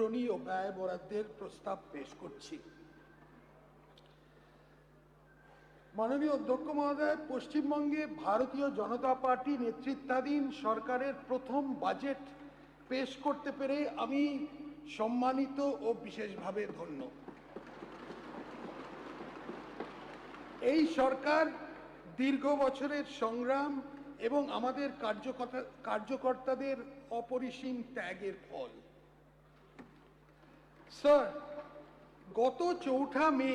পূরণী ও ব্যয় বরাদ্দের প্রস্তাব পেশ করছি। মাননীয় অধ্যক্ষ মহোদয়, পশ্চিমবঙ্গে ভারতীয় জনতা পার্টি নেতৃত্বাধীন সরকারের প্রথম বাজেট পেশ করতে পেরে আমি সম্মানিত ও বিশেষভাবে ধন্য। এই সরকার দীর্ঘ বছরের সংগ্রাম এবং আমাদের কার্যকর্তাদের অপরিসীম ত্যাগের ফল। স্যার, গত 4 মে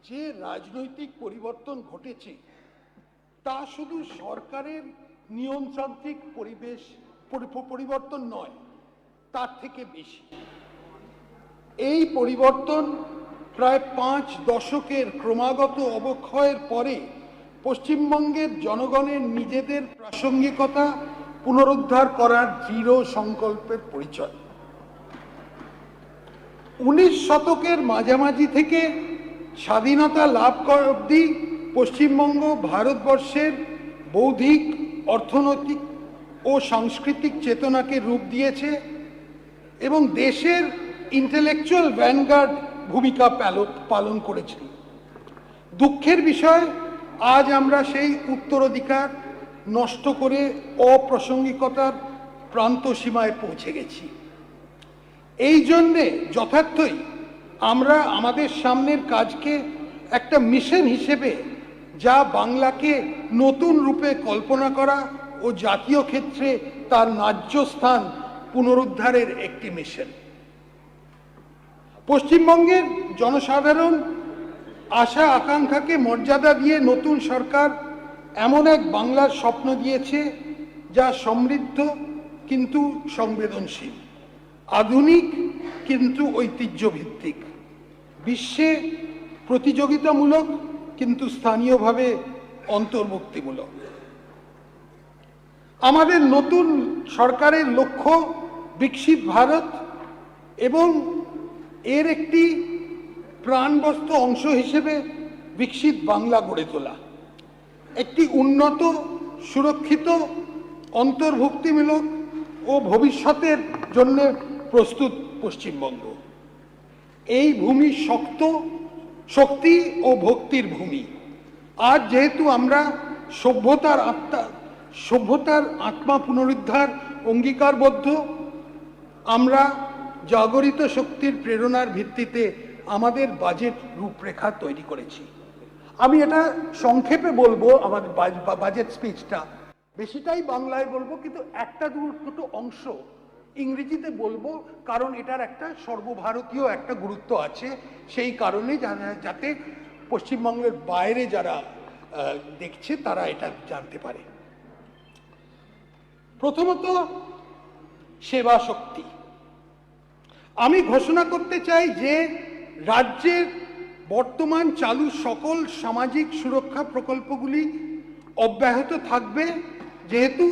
যে রাজনৈতিক পরিবর্তন ঘটেছে তা শুধু সরকারের নিয়মতান্ত্রিক পরিবর্তন নয়, তার থেকে বেশি। এই পরিবর্তন প্রায় 5 দশকের ক্রমাগত অবক্ষয়ের পরে পশ্চিমবঙ্গের জনগণের নিজেদের প্রাসঙ্গিকতা পুনরুদ্ধার করার দৃঢ় সংকল্পের পরিচয়। 19 শতকের মাঝামাঝি থেকে স্বাধীনতা লাভ করা অবধি পশ্চিমবঙ্গ ভারতবর্ষের বৌদ্ধিক, অর্থনৈতিক ও সাংস্কৃতিক চেতনাকে রূপ দিয়েছে এবং দেশের ইন্টেলেকচুয়াল ভ্যানগার্ড ভূমিকা পালন করেছে। দুঃখের বিষয়, আজ আমরা সেই উত্তরাধিকার নষ্ট করে অপ্রাসঙ্গিকতার প্রান্ত সীমায় পৌঁছে গেছি। এই জন্যে যথার্থই আমরা আমাদের সামনের কাজকে একটা মিশন হিসেবে, যা বাংলাকে নতুন রূপে কল্পনা করা ও জাতীয় ক্ষেত্রে তার ন্যায্য স্থান পুনরুদ্ধারের একটি মিশন। পশ্চিমবঙ্গের জনসাধারণ আশা আকাঙ্ক্ষাকে মর্যাদা দিয়ে নতুন সরকার এমন এক বাংলার স্বপ্ন দিয়েছে যা সমৃদ্ধ কিন্তু সংবেদনশীল, আধুনিক কিন্তু ঐতিহ্যভিত্তিক, বিশ্বে প্রতিযোগিতামূলক কিন্তু স্থানীয়ভাবে অন্তর্ভুক্তিমূলক। আমাদের নতুন সরকারের লক্ষ্য বিকশিত ভারত এবং এর একটি প্রাণবন্ত অংশ হিসেবে বিকশিত বাংলা গড়ে তোলা, একটি উন্নত, সুরক্ষিত, অন্তর্ভুক্তিমূলক ও ভবিষ্যতের জন্য প্রস্তুত পশ্চিমবঙ্গ। এই ভূমি শক্তি ও ভক্তির ভূমি। আজ যেহেতু আমরা সভ্যতার আত্মা পুনরুদ্ধার অঙ্গীকারবদ্ধ, আমরা জাগরিত শক্তির প্রেরণার ভিত্তিতে আমাদের বাজেট রূপরেখা তৈরি করেছি। আমি এটা সংক্ষেপে বলবো, আমার বাজেট স্পিচটা বেশিটাই বাংলায় বলবো, কিন্তু একটা দুটো অংশ ইংরেজিতে বলবো, কারণ এটার একটা সর্বভারতীয় একটা গুরুত্ব আছে। সেই কারণে যাতে পশ্চিমবঙ্গের বাইরে যারা দেখছে তারা এটা জানতে পারে। প্রথমত, সেবা শক্তি। আমি ঘোষণা করতে চাই যে রাজ্যের বর্তমান চালু সকল সামাজিক সুরক্ষা প্রকল্পগুলি অব্যাহত থাকবে, যেহেতু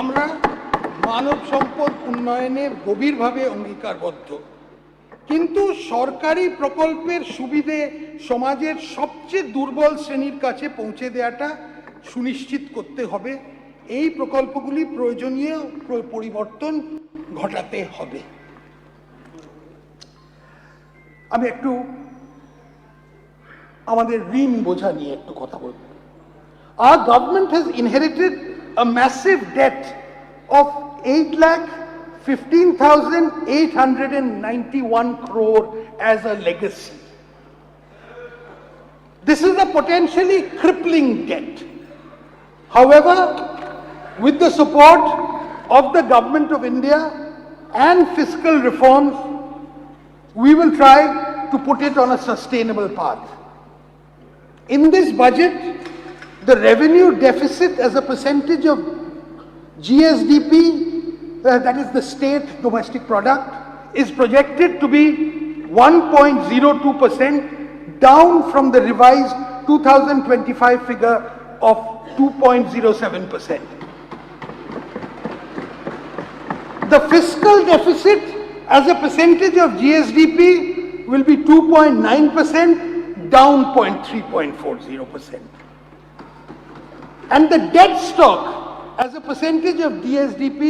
আমরা মানব সম্পদ উন্নয়নের গভীরভাবে অঙ্গীকারবদ্ধ। কিন্তু সরকারি প্রকল্পের সুবিধে সমাজের সবচেয়ে দুর্বল শ্রেণীর কাছে পৌঁছে দেওয়াটা সুনিশ্চিত করতে হবে। এই প্রকল্পগুলি প্রয়োজনীয় পরিবর্তন ঘটাতে হবে। আমি একটু আমাদের ঋণ বোঝা নিয়ে একটু কথা বলব। Our government has inherited a massive debt of 8,15,891 crore as a legacy. This is a potentially crippling debt. However, with the support of the Government of India and fiscal reforms, we will try to put it on a sustainable path. In this budget, the revenue deficit as a percentage of GSDP, that is the state domestic product, is projected to be 1.02%, down from the revised 2025 figure of 2.07%. The fiscal deficit as a percentage of GSDP will be 2.9%, down 3.40%. And the debt stock as a percentage of GSDP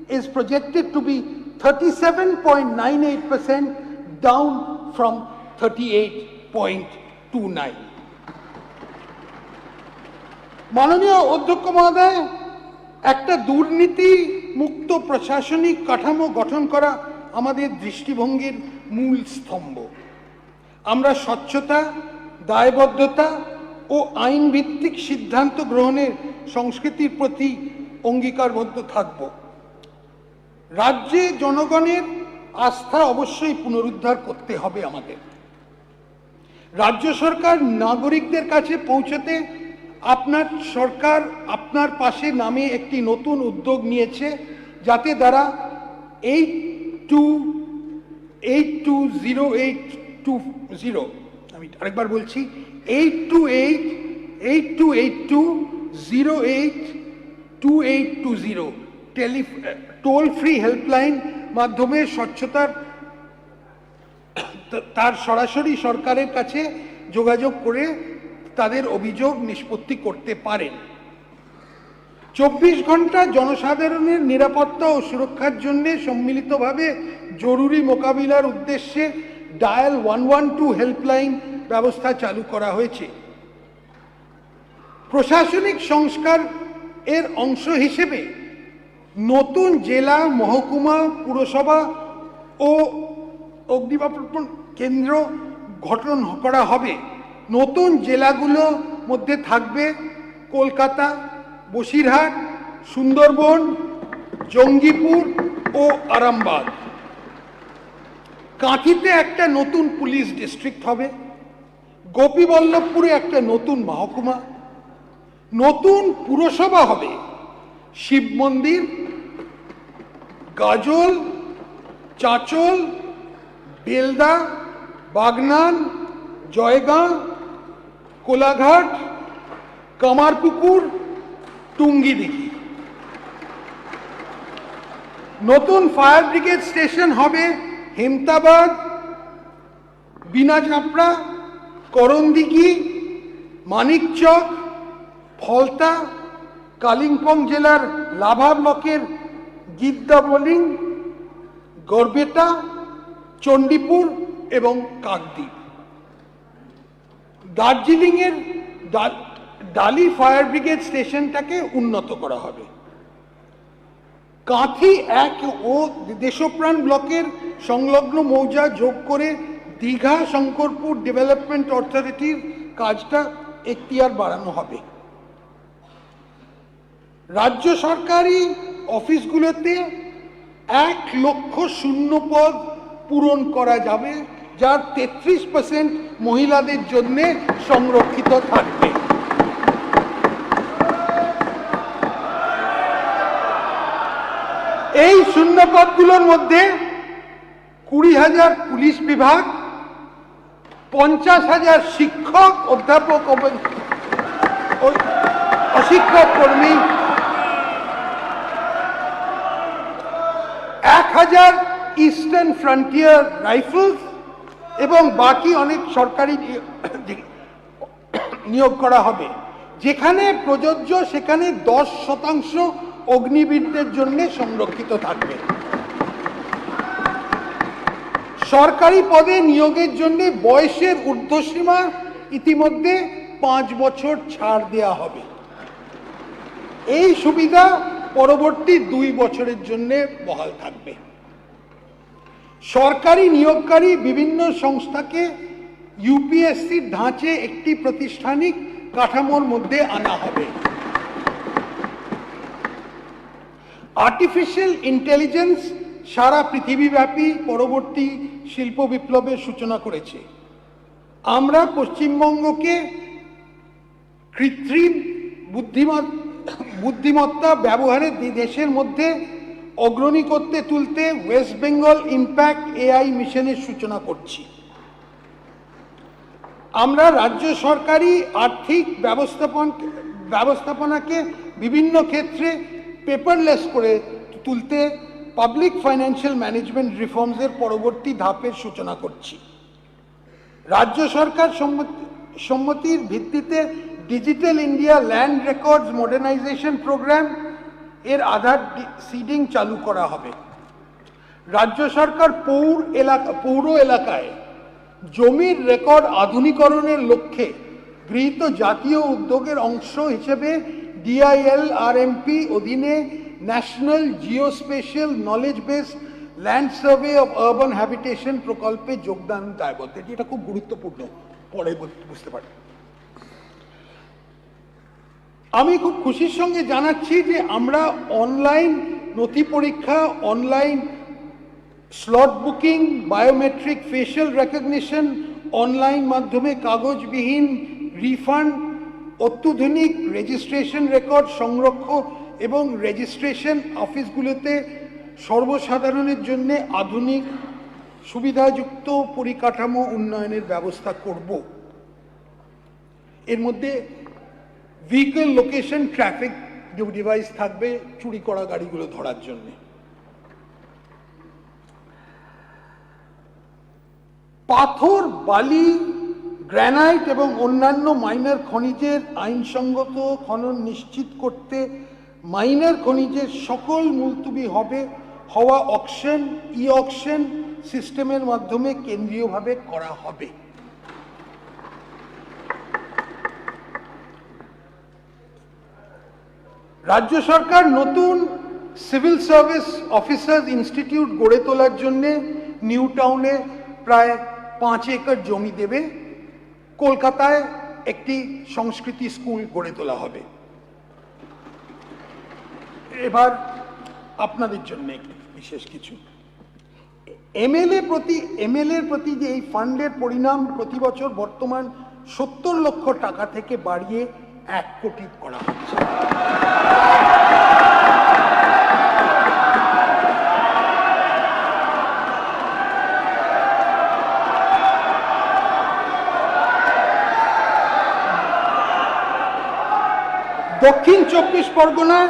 is projected to be 37.98%, down from 38.29. মাননীয় অধ্যক্ষ মহোদয়, একটা দুর্নীতি মুক্ত প্রশাসনিক কাঠামো গঠন করা আমাদের দৃষ্টিভঙ্গির মূল স্তম্ভ। আমরা স্বচ্ছতা, দায়বদ্ধতা ও আইন ভিত্তিক সিদ্ধান্ত গ্রহণের সংস্কৃতির প্রতি অঙ্গীকারবদ্ধ থাকব। রাজ্যে জনগণের আস্থা অবশ্যই পুনরুদ্ধার করতে হবে আমাদের। রাজ্য সরকার নাগরিকদের কাছে পৌঁছতে আপনার সরকার আপনার পাশে নামে একটি নতুন উদ্যোগ নিয়েছে, যাতে দ্বারা 820820, আমি আরেকবার বলছি, 8282082820 টোল ফ্রি হেল্পলাইন মাধ্যমে স্বচ্ছতার তার সরাসরি সরকারের কাছে যোগাযোগ করে তাদের অভিযোগ নিষ্পত্তি করতে পারেন। 24 ঘন্টা জনসাধারণের নিরাপত্তা ও সুরক্ষার জন্য সম্মিলিতভাবে জরুরি মোকাবিলার উদ্দেশ্যে ডায়াল 112 হেল্পলাইন ব্যবস্থা চালু করা হয়েছে। প্রশাসনিক সংস্কার এর অংশ হিসেবে নতুন জেলা, মহকুমা, পুরসভা ও অগ্নিনির্বাপন কেন্দ্র গঠন করা হবে। নতুন জেলাগুলোর মধ্যে থাকবে কলকাতা, বসিরহাট, সুন্দরবন, জঙ্গিপুর ও আরামবাগ। কাঁথিতে একটা নতুন পুলিশ ডিস্ট্রিক্ট হবে। গোপীবল্লভপুরে একটা নতুন মহকুমা, নতুন পুরসভা হবে। শিব মন্দির, গাজল, চাঁচল, বেলদা, বাগনান, জয়গাঁ, কোলাঘাট, কামারপুকুর, টুঙ্গিদিঘি। নতুন ফায়ার ব্রিগেড স্টেশন হবে হেমতাবাদ, বিনাচাপড়া, করণদিঘি, মানিকচক, ফলতা, কালিম্পং জেলার লাভা ব্লকের গিদ্দাবলিং, গড়বেতা, চণ্ডীপুর এবং কাকদ্বীপ। দার্জিলিংয়ের ডালি ফায়ার ব্রিগেড স্টেশনটাকে উন্নত করা হবে। কাঁথি 1 ও দেশপ্রাণ ব্লকের সংলগ্ন মৌজা যোগ করে দীঘা শঙ্করপুর ডেভেলপমেন্ট অথরিটির কাজটা এখতিয়ার বাড়ানো হবে। রাজ্য সরকারি অফিসগুলোতে 1 লক্ষ শূন্য পদ পূরণ করা যাবে, যার 33% মহিলাদের জন্য সংরক্ষিত থাকবে। এই শূন্য পদগুলোর মধ্যে 20,000 পুলিশ বিভাগ, 50,000 শিক্ষক, অধ্যাপক, অশিক্ষক কর্মী, 1,000 ইস্টার্ন ফ্রন্টিয়ার রাইফেলস এবং বাকি অনেক সরকারি নিয়োগ করা হবে। যেখানে প্রযোজ্য সেখানে 10% অগ্নিবীরদের জন্য সংরক্ষিত থাকবে। সরকারি পদে নিয়োগের জন্য বয়সের ঊর্ধ্বসীমা ইতিমধ্যে 5 বছর ছাড় দেওয়া হবে। এই সুবিধা পরবর্তী 2 বছরের জন্য বহাল থাকবে। সরকারি নিয়োগকারী বিভিন্ন সংস্থাকে ইউপিএসসির ধাঁচে একটি প্রাতিষ্ঠানিক কাঠামোর মধ্যে আনা হবে। আর্টিফিশিয়াল ইন্টেলিজেন্স সারা পৃথিবীব্যাপী পরবর্তী শিল্প বিপ্লবের সূচনা করেছে। আমরা পশ্চিমবঙ্গকে কৃত্রিম বুদ্ধিমত্তা ব্যবহারে দেশের মধ্যে অগ্রণী করতে তুলতে ওয়েস্ট বেঙ্গল ইম্প্যাক্ট এআই মিশনের সূচনা করছি। আমরা রাজ্য সরকারি আর্থিক ব্যবস্থাপনাকে বিভিন্ন ক্ষেত্রে পেপারলেস করে তুলতে পাবলিক ফাইন্যান্সিয়াল ম্যানেজমেন্ট রিফর্মসের পরবর্তী ধাপের সূচনা করছি। রাজ্য সরকার সম্মতির ভিত্তিতে digital India land records modernization programme এর আধার সিডিং চালু করা হবে। রাজ্য সরকার পৌর এলাকায় জমির রেকর্ড আধুনিকরণের লক্ষ্যে গৃহীত জাতীয় উদ্যোগের অংশ হিসেবে DILRMP অধীনে national geospatial knowledge base land survey of urban habitation প্রকল্পে যোগদান দায়বদ্ধ। এটা খুব গুরুত্বপূর্ণ, পরে বুঝতে পারি। আমি খুব খুশির সঙ্গে জানাচ্ছি যে আমরা অনলাইন নথি পরীক্ষা, online slot booking, biometric facial recognition, online মাধ্যমে কাগজবিহীন রিফান্ড, অত্যাধুনিক রেজিস্ট্রেশন রেকর্ড সংরক্ষণ এবং রেজিস্ট্রেশন অফিসগুলোতে সর্বসাধারণের জন্য আধুনিক সুবিধাযুক্ত পরিকাঠামো উন্নয়নের ব্যবস্থা করব। এর মধ্যে ভেহিকল লোকেশন ট্রাফিক ডিভাইস থাকবে চুরি করা গাড়িগুলো ধরার জন্য। পাথর, বালি, গ্রানাইট এবং অন্যান্য মাইনার খনিজের আইনসঙ্গত খনন নিশ্চিত করতে মাইনার খনিজের সকল মুলতবি হওয়া অকশন, অকশন সিস্টেমের মাধ্যমে কেন্দ্রীয়ভাবে করা হবে। রাজ্য সরকার নতুন সিভিল সার্ভিস অফিসার্স ইনস্টিটিউট গড়ে তোলার জন্য নিউ টাউনে প্রায় 5 একর জমি দেবে। কলকাতায় একটি সংস্কৃতি স্কুল গড়ে তোলা হবে। এবার আপনাদের জন্য বিশেষ কিছু এমএলএর প্রতি যে এই ফান্ডের পরিমাণ প্রতি বছর বর্তমান 70 লক্ষ টাকা থেকে বাড়িয়ে 1 কোটি করা হচ্ছে। দক্ষিণ 24 পরগনার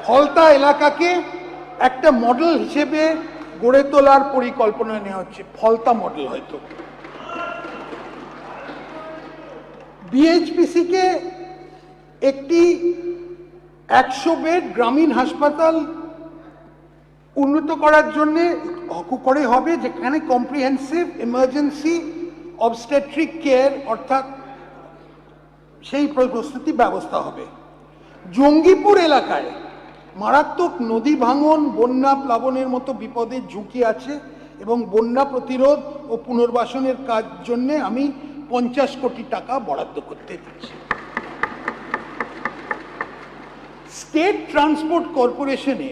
ফলতা এলাকাকে একটা মডেল হিসেবে গড়ে তোলার পরিকল্পনা নেওয়া হচ্ছে। ফলতা মডেল হয়তো BHPC কে একটি 100 বেড গ্রামীণ হাসপাতাল উন্নত করার জন্য করে হবে, যেখানে কম্প্রিহেন্সিভ ইমার্জেন্সি অবস্টেট্রিক কেয়ার অর্থাৎ সেই প্রস্তুতি ব্যবস্থা হবে। জঙ্গিপুর এলাকায় মারাত্মক নদী ভাঙন, বন্যা প্লাবনের মতো বিপদের ঝুঁকি আছে এবং বন্যা প্রতিরোধ ও পুনর্বাসনের কাজ জন্য আমি 50 কোটি টাকা বরাদ্দ করতে দিচ্ছি। স্টেট ট্রান্সপোর্ট কর্পোরেশনে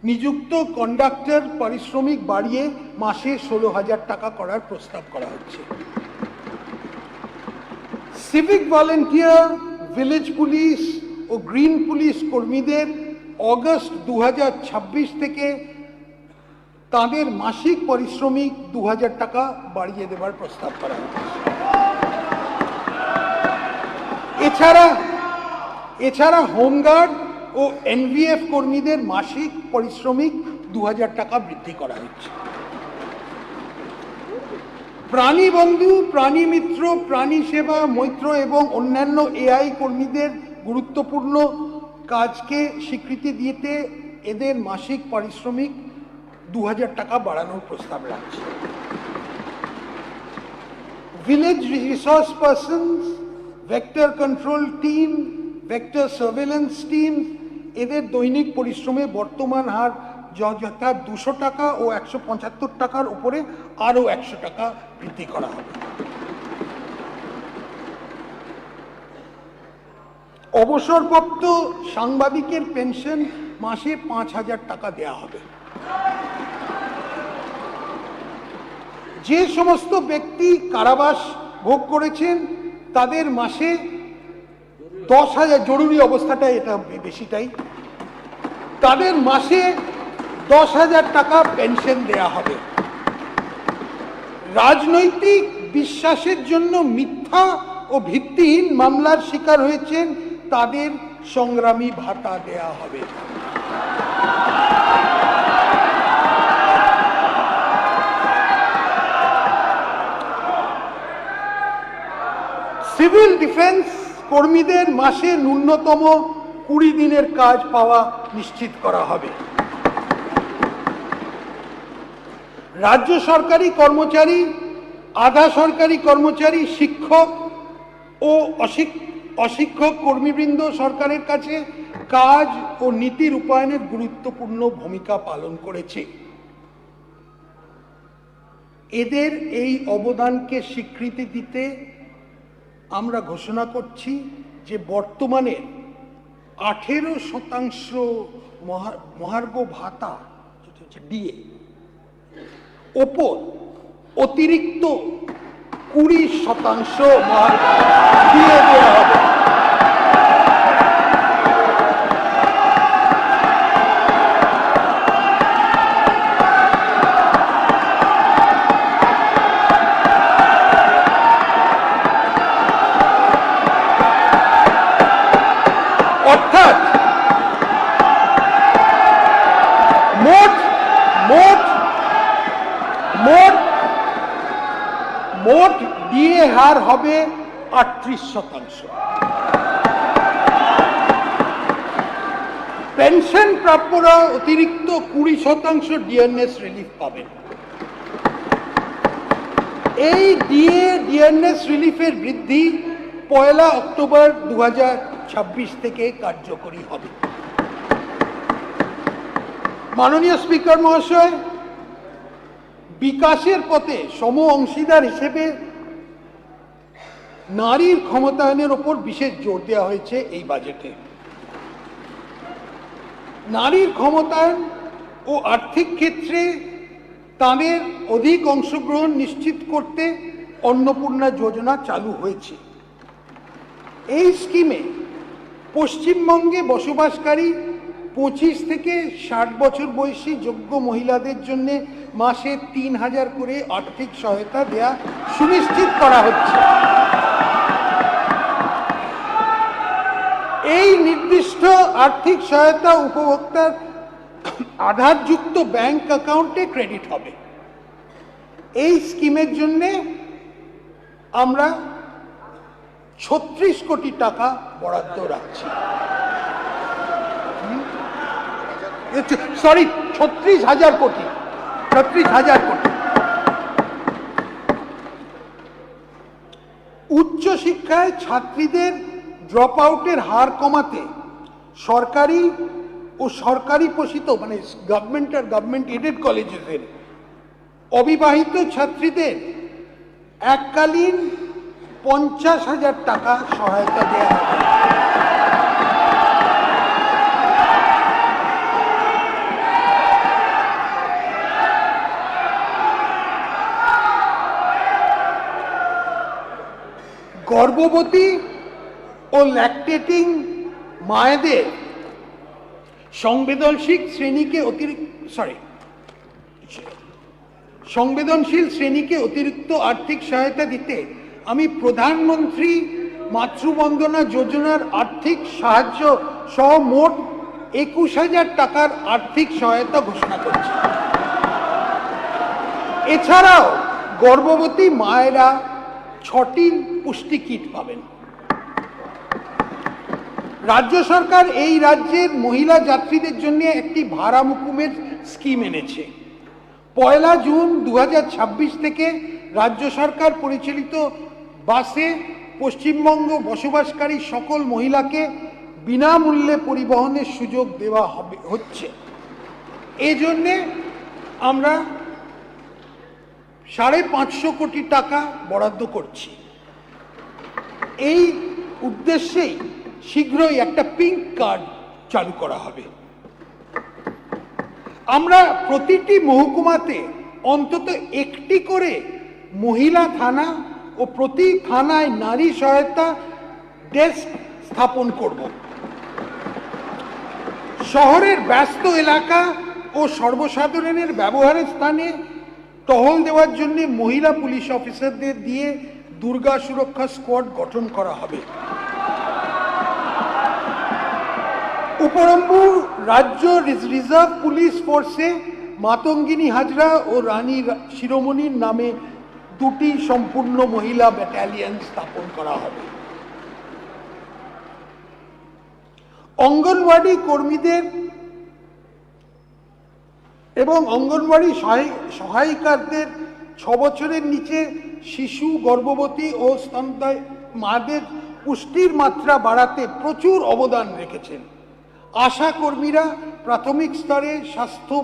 নিযুক্ত কন্ডাক্টর পারিশ্রমিক বাড়িয়ে মাসে 16,000 টাকা করার প্রস্তাব করা হচ্ছে। সিভিক ভলেন্টিয়ার, ভিলেজ পুলিশ ও গ্রিন পুলিশ কর্মীদের অগস্ট 2026 থেকে তাদের মাসিক পারিশ্রমিক 2,000 টাকা বাড়িয়ে দেওয়ার প্রস্তাব করা হচ্ছে। এছাড়া হোমগার্ড ও NVF কর্মীদের মাসিক পারিশ্রমিক 2,000 টাকা বৃদ্ধি করা হচ্ছে। প্রাণী বন্ধু, প্রাণী মিত্র, প্রাণী সেবা, মৈত্র এবং অন্যান্য AI কর্মীদের গুরুত্বপূর্ণ কাজকে স্বীকৃতি দিতে এদের মাসিক পারিশ্রমিক 2,000 টাকা বাড়ানোর প্রস্তাব রাখছে। Village resource persons, vector control team, vector surveillance team, এদের দৈনিক পরিশ্রমে বর্তমান হার যথা 200 টাকা ও 175 টাকার উপরে আরও 100 টাকা বৃদ্ধি করা হবে। অবসরপ্রাপ্ত সাংবাদিকের পেনশন মাসে 5,000 টাকা দেওয়া হবে। যে সমস্ত ব্যক্তি কারাবাস ভোগ করেছেন তাদের মাসে 10,000, জরুরি অবস্থাটাই এটা বেশিটাই, তাদের মাসে 10,000 টাকা পেনশন দেয়া হবে। রাজনৈতিক বিশ্বাসের জন্য মিথ্যা ও ভিত্তিহীন মামলার শিকার হয়েছেন তাদের সংগ্রামী ভাতা দেয়া হবে। সিভিল ডিফেন্স কর্মীদের মাসে ন্যূনতম 20 দিনের কাজ পাওয়া নিশ্চিত করা হবে। রাজ্য সরকারি কর্মচারী, আধা সরকারি কর্মচারী, শিক্ষক ও অশিক্ষক কর্মীবৃন্দ সরকারের কাছে কাজ ও নীতি রূপায়ণের গুরুত্বপূর্ণ ভূমিকা পালন করেছে। এদের এই অবদানকে স্বীকৃতি দিতে আমরা ঘোষণা করছি যে বর্তমানে 18% মহার্ঘ ভাতা দিয়ে ওপর অতিরিক্ত 20% মহার্ঘ দিয়ে দেওয়া হবে। অর্থাৎ মোট ডিএ হার হবে 38%। পেনশন প্রাপ্যরা অতিরিক্ত 20% ডিএনএস রিলিফ পাবেন। এই ডিএনএস রিলিফের বৃদ্ধি 1 অক্টোবর 2026 থেকে কার্যকরী হবে। মাননীয় স্পিকার মহাশয়, বিকাশের পথে সম অংশীদার হিসেবে নারীর ক্ষমতায়নের উপর বিশেষ জোর দেওয়া হয়েছে এই বাজেটে। নারীর ক্ষমতায়ন ও আর্থিক ক্ষেত্রে তাদের অধিক অংশগ্রহণ নিশ্চিত করতে অন্নপূর্ণা যোজনা চালু হয়েছে। এই স্কিমে পশ্চিমবঙ্গে বসবাসকারী 25 থেকে 60 বছর বয়সী যোগ্য মহিলাদের জন্য মাসে 3000 করে আর্থিক সহায়তা দেয়া সুনিশ্চিত করা হচ্ছে। এই নির্দিষ্ট আর্থিক সহায়তা উপভোক্তার আধারযুক্ত ব্যাংক অ্যাকাউন্টে ক্রেডিট হবে। এই স্কিমের জন্য আমরা 36 কোটি টাকা বরাদ্দ রাখছি। সরি, 36,000 কোটি। উচ্চশিক্ষায় ছাত্রীদের ড্রপ আউটের হার কমাতে সরকারি ও সরকারি পোষিত মানে গভর্নমেন্ট আর গভর্নমেন্ট এডেড কলেজের অবিবাহিত ছাত্রীদের এককালীন 50,000 টাকা সহায়তা দেওয়া হবে। গর্ভবতী ও ল্যাকটেটিং মায়েদের সংবেদনশীল শ্রেণীকে অতিরিক্ত আর্থিক সহায়তা দিতে আমি প্রধানমন্ত্রী মাতৃবন্দনা যোজনার আর্থিক সাহায্য সহ মোট 21,000 টাকার আর্থিক সহায়তা ঘোষণা করছি। এছাড়াও গর্ভবতী মায়েরা 6টি পুষ্টি কিট পাবেন। রাজ্য সরকার এই রাজ্যের মহিলা যাত্রীদের জন্য একটি ভাড়া মকুবের স্কিম এনেছে। 1 জুন 2026 থেকে রাজ্য সরকার পরিচালিত বাসে পশ্চিমবঙ্গ বসবাসকারী সকল মহিলাকে বিনামূল্যে পরিবহনের সুযোগ দেওয়া হচ্ছে। এই জন্যে আমরা 550 কোটি টাকা বরাদ্দ করছি। এই উদ্দেশ্যেই শীঘ্রই একটা পিঙ্ক কার্ড চালু করা হবে। আমরা প্রতিটি মহকুমাতে অন্তত একটি করে মহিলা থানা ও প্রতি থানায় নারী সহায়তা ডেস্ক স্থাপন করব। শহরের ব্যস্ত এলাকা ও সর্বসাধারণের ব্যবহারের স্থানে টহল দেওয়ার জন্য মহিলা পুলিশ অফিসারদের দিয়ে দুর্গা সুরক্ষা স্কোয়াড গঠন করা হবে। উপরম্বু রাজ্য রিজার্ভ পুলিশ ফোর্সে মাতঙ্গিনী হাজরা ও রানী শিরোমণির নামে 2টি সম্পূর্ণ মহিলা ব্যাটালিয়ন স্থাপন করা হবে। অঙ্গনওয়াড়ি কর্মীদের এবং অঙ্গনওয়াড়ি সহায়িকাদের 6 বছরের নিচে শিশু, গর্ভবতী ও স্তন্যদায়ী মাদের পুষ্টির মাত্রা বাড়াতে প্রচুর অবদান রেখেছেন। আশা কর্মীরা প্রাথমিক স্তরে স্বাস্থ্য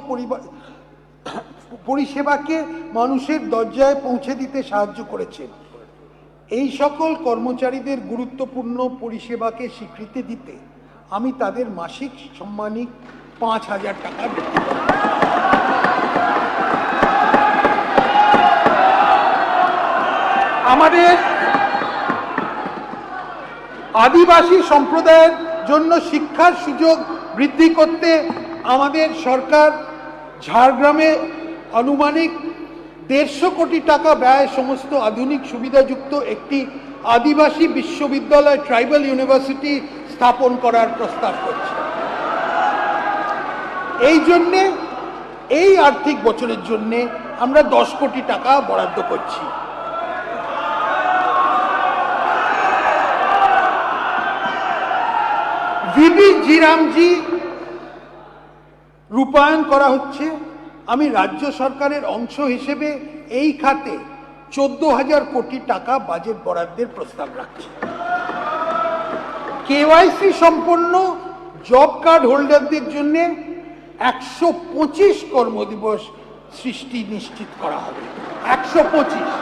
পরিষেবাকে মানুষের দরজায় পৌঁছে দিতে সাহায্য করেছেন। এই সকল কর্মচারীদের গুরুত্বপূর্ণ পরিষেবাকে স্বীকৃতি দিতে আমি তাদের মাসিক সম্মানিক 5,000 টাকা বৃদ্ধি করি। আমাদের আদিবাসী সম্প্রদায়ের জন্য শিক্ষার সুযোগ বৃদ্ধি করতে আমাদের সরকার ঝাড়গ্রামে আনুমানিক 150 কোটি টাকা ব্যয় সমস্ত আধুনিক সুবিধাযুক্ত একটি আদিবাসী বিশ্ববিদ্যালয় ট্রাইবাল ইউনিভার্সিটি স্থাপন করার প্রস্তাব করছে। এই জন্যে এই আর্থিক বছরের জন্য আমরা 10 কোটি টাকা বরাদ্দ করছি। ভিবি জিরামজি রূপায়ণ করা হচ্ছে। আমি রাজ্য সরকারের অংশ হিসেবে এই খাতে 14,000 কোটি টাকা বাজেট বরাদ্দের প্রস্তাব রাখছি। কেওয়াইসি সম্পন্ন জব কার্ড হোল্ডারদের জন্য 125 কর্মদিবস সৃষ্টি নিশ্চিত করা হবে। 125।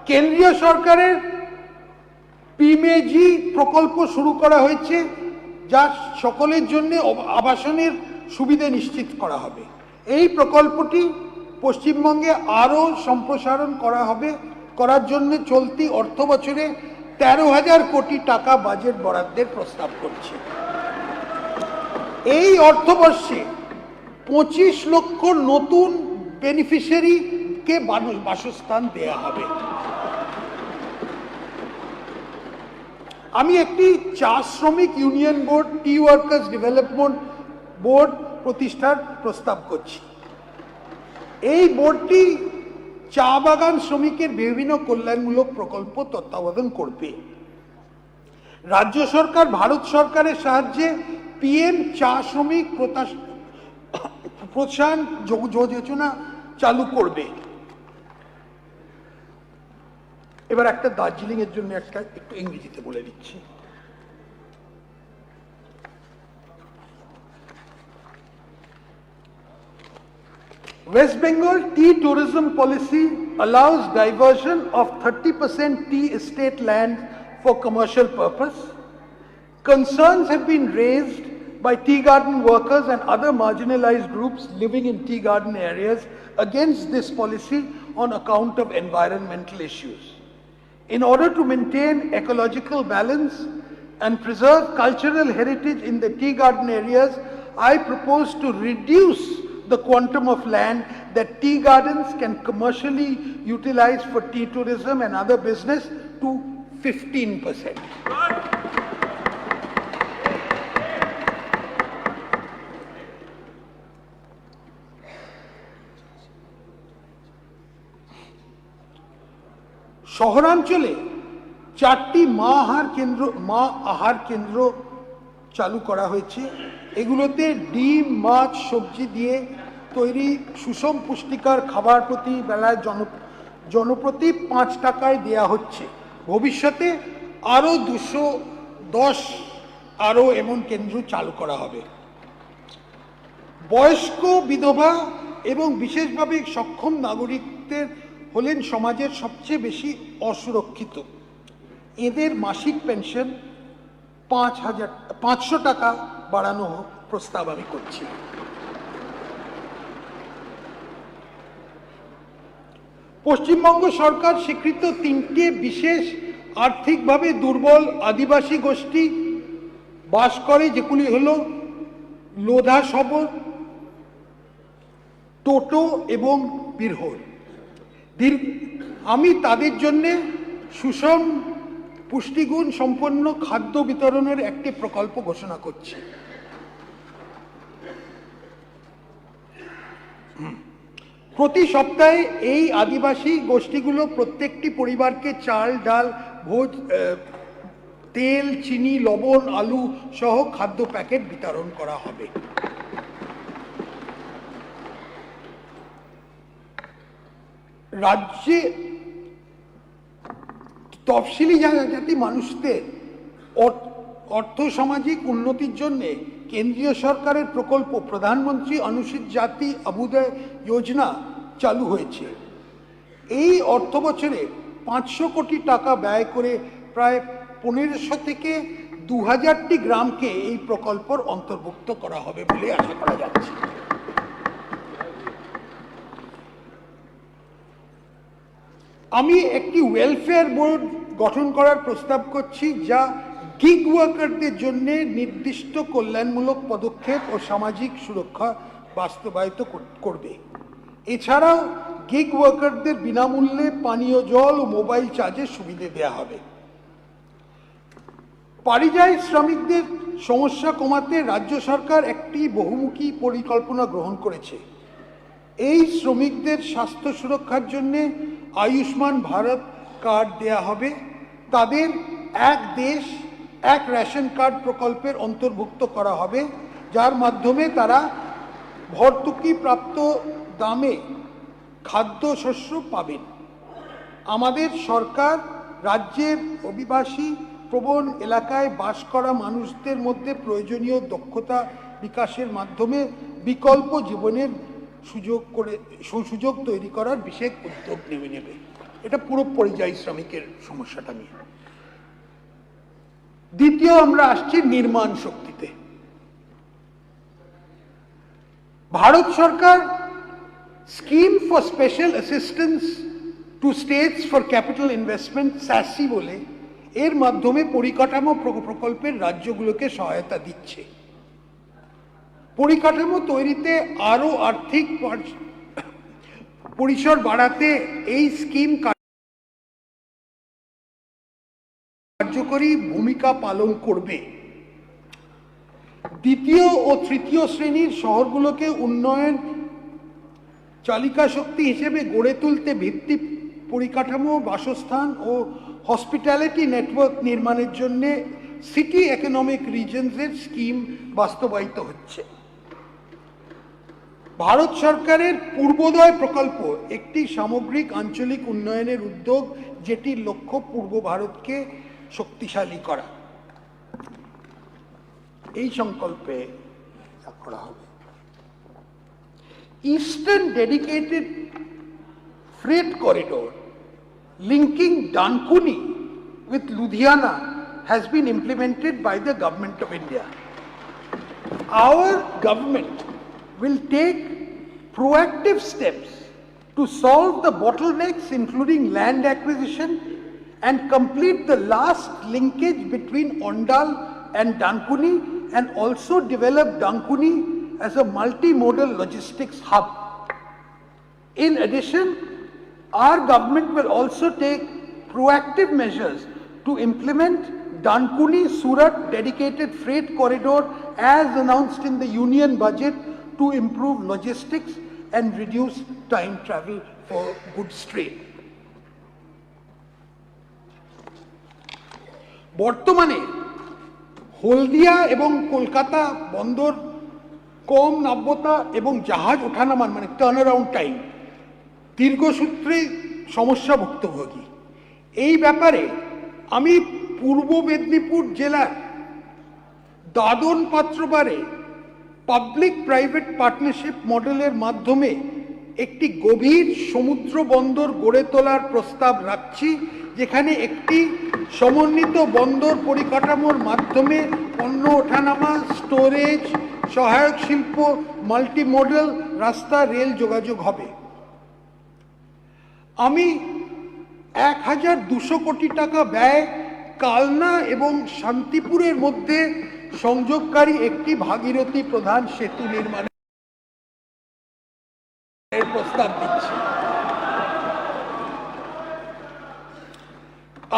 কেন্দ্রীয় সরকারের পিএমএজি প্রকল্প শুরু করা হয়েছে, যা সকলের জন্য আবাসনের সুবিধা নিশ্চিত করা হবে। এই প্রকল্পটি পশ্চিমবঙ্গে আরও সম্প্রসারণ করার জন্য চলতি অর্থ বছরে 13,000 কোটি টাকা বাজেট বরাদ্দের প্রস্তাব করছে। এই অর্থবর্ষে 25 লক্ষ নতুন বেনিফিশিয়ারিকে বাসস্থান দেয়া হবে। আমি একটি চা শ্রমিক ইউনিয়ন বোর্ড, টি ওয়ার্কার্স ডেভেলপমেন্ট বোর্ড প্রতিষ্ঠার প্রস্তাব করছি। এই বোর্ডটি চা বাগান শ্রমিকের বিভিন্ন কল্যাণমূলক প্রকল্প তত্ত্বাবধান করবে। রাজ্য সরকার ভারত সরকারের সাহায্যে পিএম চা শ্রমিক প্রোৎসাহন যোজনা চালু করবে। এবার একটা দার্জিলিং এর জন্য একটু ইংরেজিতে বলে দিচ্ছি। West Bengal tea tourism policy allows diversion of 30% tea estate land for commercial purpose. Concerns have been raised by tea garden workers and other marginalized groups living in tea garden areas against this policy on account of environmental issues. In order to maintain ecological balance and preserve cultural heritage in the tea garden areas, I propose to reduce the quantum of land that tea gardens can commercially utilize for tea tourism and other business to 15%. শহরাঞ্চলে 4টি মা আহার কেন্দ্র চালু করা হয়েছে। এগুলোতে ডিম, মাছ, সবজি দিয়ে তৈরি সুষম পুষ্টিকর খাবার প্রতি বেলায় জনপ্রতি 5 টাকায় দেয়া হচ্ছে। ভবিষ্যতে আরও 210 এমন কেন্দ্র চালু করা হবে। বয়স্ক, বিধবা এবং বিশেষভাবে সক্ষম নাগরিকদের হলেন সমাজের সবচেয়ে বেশি অসুরক্ষিত। এদের মাসিক পেনশন 500 টাকা বাড়ানো প্রস্তাব আমি করছি। পশ্চিমবঙ্গ সরকার স্বীকৃত 3টে বিশেষ আর্থিকভাবে দুর্বল আদিবাসী গোষ্ঠী বাস করে, যেগুলি হল লোধা সবর, টোটো এবং বিরহর। আমি তাদের জন্য সুষম পুষ্টিগুণ সম্পন্ন খাদ্য বিতরণের একটি প্রকল্প ঘোষণা করছি। প্রতি সপ্তাহে এই আদিবাসী গোষ্ঠীগুলো প্রত্যেকটি পরিবারকে চাল, ডাল, তেল, চিনি, লবণ, আলু সহ খাদ্য প্যাকেট বিতরণ করা হবে। রাজ্যে তফসিলি জাতি মানুষদের অর্থসামাজিক উন্নতির জন্য কেন্দ্রীয় সরকারের প্রকল্প প্রধানমন্ত্রী অনুসূচিত জাতি অভ্যুদয় যোজনা চালু হয়েছে। এই অর্থ বছরে 500 কোটি টাকা ব্যয় করে প্রায় 1500 থেকে 2000টি গ্রামকে এই প্রকল্পের অন্তর্ভুক্ত করা হবে বলে আশা করা যাচ্ছে। আমি একটি ওয়েলফেয়ার বোর্ড গঠন করার প্রস্তাব করছি, যা গিগ ওয়ার্কারদের জন্য নির্দিষ্ট কল্যাণমূলক পদক্ষেপ ও সামাজিক সুরক্ষা বাস্তবায়িত করবে। এছাড়াও গিগ ওয়ার্কারদের বিনামূল্যে পানীয় জল ও মোবাইল চার্জের সুবিধা দেওয়া হবে। পরিযায়ী শ্রমিকদের সমস্যা কমাতে রাজ্য সরকার একটি বহুমুখী পরিকল্পনা গ্রহণ করেছে। এই শ্রমিকদের স্বাস্থ্য সুরক্ষার জন্য আয়ুষ্মান ভারত কার্ড দেয়া হবে। তাদের এক দেশ এক রেশন কার্ড প্রকল্পের অন্তর্ভুক্ত করা হবে, যার মাধ্যমে তারা ভর্তুকি প্রাপ্ত দামে খাদ্যশস্য পাবেন। আমাদের সরকার রাজ্যের অভিবাসী প্রবণ এলাকায় বাস করা মানুষদের মধ্যে প্রয়োজনীয় দক্ষতা বিকাশের মাধ্যমে বিকল্প জীবনের সুযোগ তৈরি করার বিশেষ উদ্যোগ নেবে। এটা পুরো পরিযায়ী শ্রমিকের সমস্যাটা নিয়ে। দ্বিতীয়, আমরা আসছি নির্মাণ শক্তিতে। ভারত সরকার scheme for special assistance to states for capital investment SASCI বলে এর মাধ্যমে পরিকাঠামো প্রকল্পের রাজ্যগুলোকে সহায়তা দিচ্ছে। পরিকাঠামো তৈরিতে আরো আর্থিক পরিসর বাড়াতে এই স্কিম কার্যকরী ভূমিকা পালন করবে। দ্বিতীয় ও তৃতীয় শ্রেণীর শহরগুলোকে উন্নয়ন চালিকা শক্তি হিসেবে গড়ে তুলতে ভিত্তি পরিকাঠামো, বাসস্থান ও হসপিটালিটি নেটওয়ার্ক নির্মাণের জন্য সিটি ইকোনমিক রিজনসের স্কিম বাস্তবায়িত হচ্ছে। ভারত সরকারের পূর্বোদয় প্রকল্প একটি সামগ্রিক আঞ্চলিক উন্নয়নের উদ্যোগ, যেটির লক্ষ্য পূর্ব ভারতকে শক্তিশালী করা। এই সংকল্পে করা হবে। Eastern dedicated freight corridor linking Dankuni with Ludhiana has been implemented by the Government of India. Our government will take proactive steps to solve the bottlenecks, including land acquisition, and complete the last linkage between Ondal and Dankuni, and also develop Dankuni as a multimodal logistics hub. In addition, our government will also take proactive measures to implement Dankuni-Surat dedicated freight corridor as announced in the union budget to improve logistics and reduce time travel for goods trade. বর্তমানে হলদিয়া এবং কলকাতা বন্দর কম নাব্যতা এবং জাহাজ ওঠানামান মানে turn around time দীর্ঘসূত্রে সমস্যা ভুক্তভোগী। এই ব্যাপারে আমি পূর্ব মেদিনীপুর জেলার দাদন পাত্রবারে পাবলিক প্রাইভেট পার্টনারশিপ মডেলের মাধ্যমে একটি গভীর সমুদ্র বন্দর গড়ে তোলার প্রস্তাব রাখছি, যেখানে একটি সমন্বিত বন্দর পরিকাঠামোর মাধ্যমে পণ্য ওঠানামা, স্টোরেজ, সহায়ক শিল্প, মাল্টিমোডাল রাস্তা, রেল যোগাযোগ হবে। আমি 1200 কোটি টাকা ব্যয় কালনা এবং শান্তিপুরের মধ্যে সংযোগকারী একটি ভাগীরথী প্রধান সেতু নির্মাণের প্রস্তাব দিচ্ছি।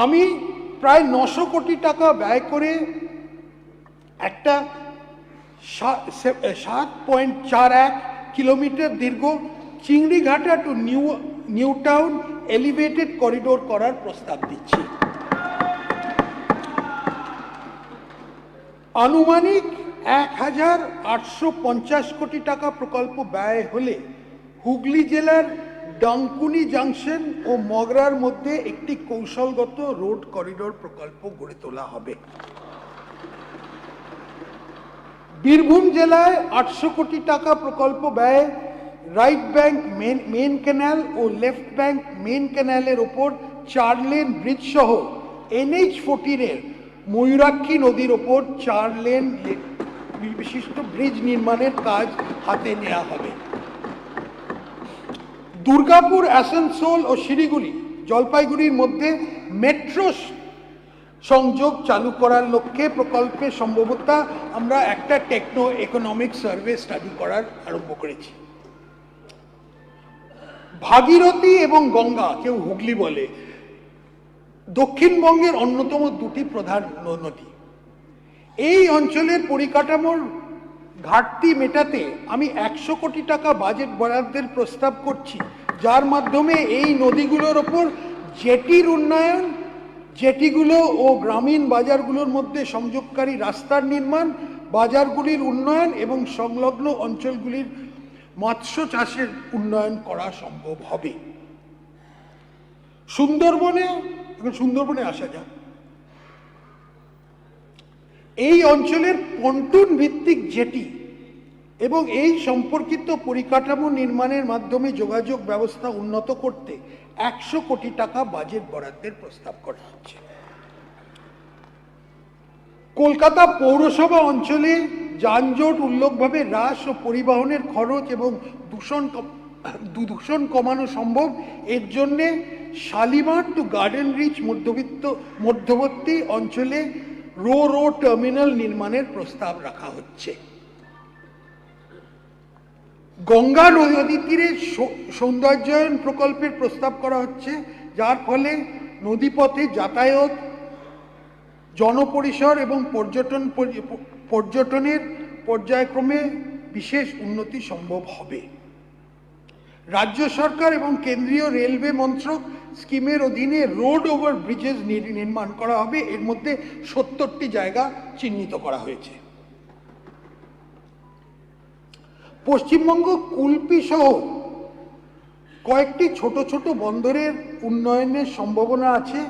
আমি প্রায় 900 কোটি টাকা ব্যয় করে একটা 7.41 কিলোমিটার দীর্ঘ Chingrighata two new town elevated corridor করার প্রস্তাব দিচ্ছি। আনুমানিক 1,850 কোটি টাকা প্রকল্প ব্যয় হলে হুগলি জেলার ডানকুনি জাংশন ও মগরার মধ্যে একটি কৌশলগত রোড করিডোর প্রকল্প গড়ে তোলা হবে। বীরভূম জেলায় 800 কোটি টাকা প্রকল্প ব্যয়ে রাইট ব্যাংক মেন ক্যানাল ও লেফট ব্যাংক মেন ক্যানালের ওপর 4 লেন ব্রিজ সহ NH14 এর ময়ূরাক্ষী নদীর ওপর 4 লেন বিশিষ্ট ব্রিজ নির্মাণের কাজ হাতে নেওয়া হবে। দুর্গাপুর, আসানসোল ও শিলিগুড়ি, জলপাইগুড়ির মধ্যে মেট্রো সংযোগ চালু করার লক্ষ্যে প্রকল্পে সম্ভবত আমরা একটা টেকনো ইকোনমিক সার্ভে স্টাডি করার আরম্ভ করেছি। ভাগীরথী এবং গঙ্গা, কেউ হুগলি বলে, দক্ষিণবঙ্গের অন্যতম দুটি প্রধান নদী। এই অঞ্চলের পরিকাঠামোর ঘাটতি মেটাতে আমি 100 কোটি টাকা বাজেট বরাদ্দের প্রস্তাব করছি, যার মাধ্যমে এই নদীগুলোর ওপর জেটির উন্নয়ন, জেটিগুলো ও গ্রামীণ বাজারগুলোর মধ্যে সংযোগকারী রাস্তার নির্মাণ, বাজারগুলির উন্নয়ন এবং সংলগ্ন অঞ্চলগুলির মৎস্য চাষের উন্নয়ন করা সম্ভব হবে। সুন্দরবনে আসা যাক। এই অঞ্চলের পন্টুন ভিত্তিক জেটি এবং এই সম্পর্কিত পরিকাঠামো নির্মাণের মাধ্যমে যোগাযোগ ব্যবস্থা উন্নত করতে 100 কোটি টাকা বাজেট বরাদ্দের প্রস্তাব করা হচ্ছে। কলকাতা পৌরসভা অঞ্চলে যানজট উল্লেখভাবে হ্রাস ও পরিবহনের খরচ এবং দূষণ কমানো সম্ভব। এর জন্যে শালিমার টু গার্ডেন রিচ মধ্যবর্তী অঞ্চলে রো টার্মিনাল নির্মাণের প্রস্তাব রাখা হচ্ছে। গঙ্গা নদী তীরে সৌন্দর্যায়ন প্রকল্পের প্রস্তাব করা হচ্ছে, যার ফলে নদীপথে যাতায়াত, জনপরিসর এবং পর্যটনের পর্যায়ক্রমে বিশেষ উন্নতি সম্ভব হবে। রাজ্য সরকার এবং কেন্দ্রীয় রেলওয়ে মন্ত্রক স্কিমের অধীনে রোড ওভার ব্রিজেস নির্মাণ করা হবে। এর মধ্যে 70টি জায়গা চিহ্নিত করা হয়েছে। পশ্চিমবঙ্গ কুলপি সহ কয়েকটি ছোট ছোট বন্দরের উন্নয়নের সম্ভাবনা আছে।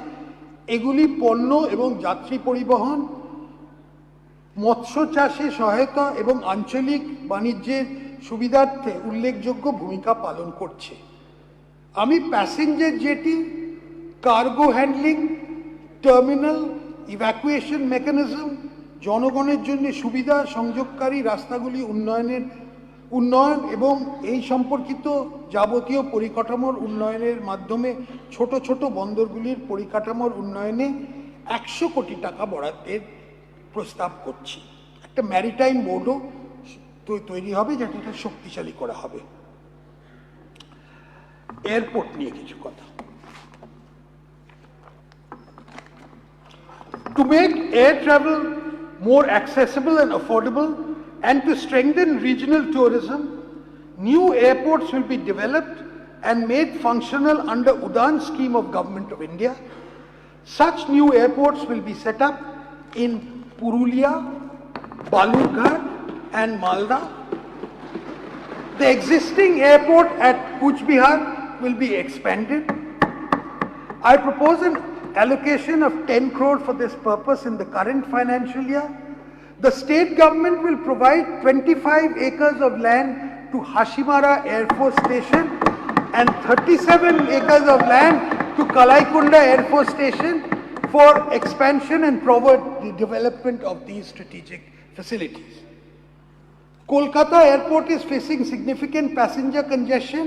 এগুলি পণ্য এবং যাত্রী পরিবহন, মৎস্য চাষে সহায়তা এবং আঞ্চলিক বাণিজ্যের সুবিধার্থে উল্লেখযোগ্য ভূমিকা পালন করছে। আমি passenger jetty, cargo handling, terminal, evacuation mechanism, জনগণের জন্য সুবিধা সংযোগকারী রাস্তাগুলি উন্নয়ন এবং এই সম্পর্কিত যাবতীয় পরিকাঠামোর উন্নয়নের মাধ্যমে ছোট ছোট বন্দরগুলির পরিকাঠামোর উন্নয়নে 100 কোটি টাকা বরাদ্দের প্রস্তাব করছি। একটা ম্যারিটাইম বোর্ডও তৈরি হবে, যেটা শক্তিশালী করা হবে। এয়ারপোর্ট নিয়ে কিছু কথা। To make air travel more accessible and affordable and to strengthen regional tourism, new airports will be developed and made functional under Udan scheme of Government of India. Such new airports will be set up in Purulia, Balurghat and Malda. The existing airport at Kuch Bihar will be expanded. I propose an allocation of 10 crore for this purpose in the current financial year. The state government will provide 25 acres of land to Hashimara Air Force Station and 37 acres of land to Kalaikunda Air Force Station for expansion and forward the development of these strategic facilities. Kolkata Airport is facing significant passenger congestion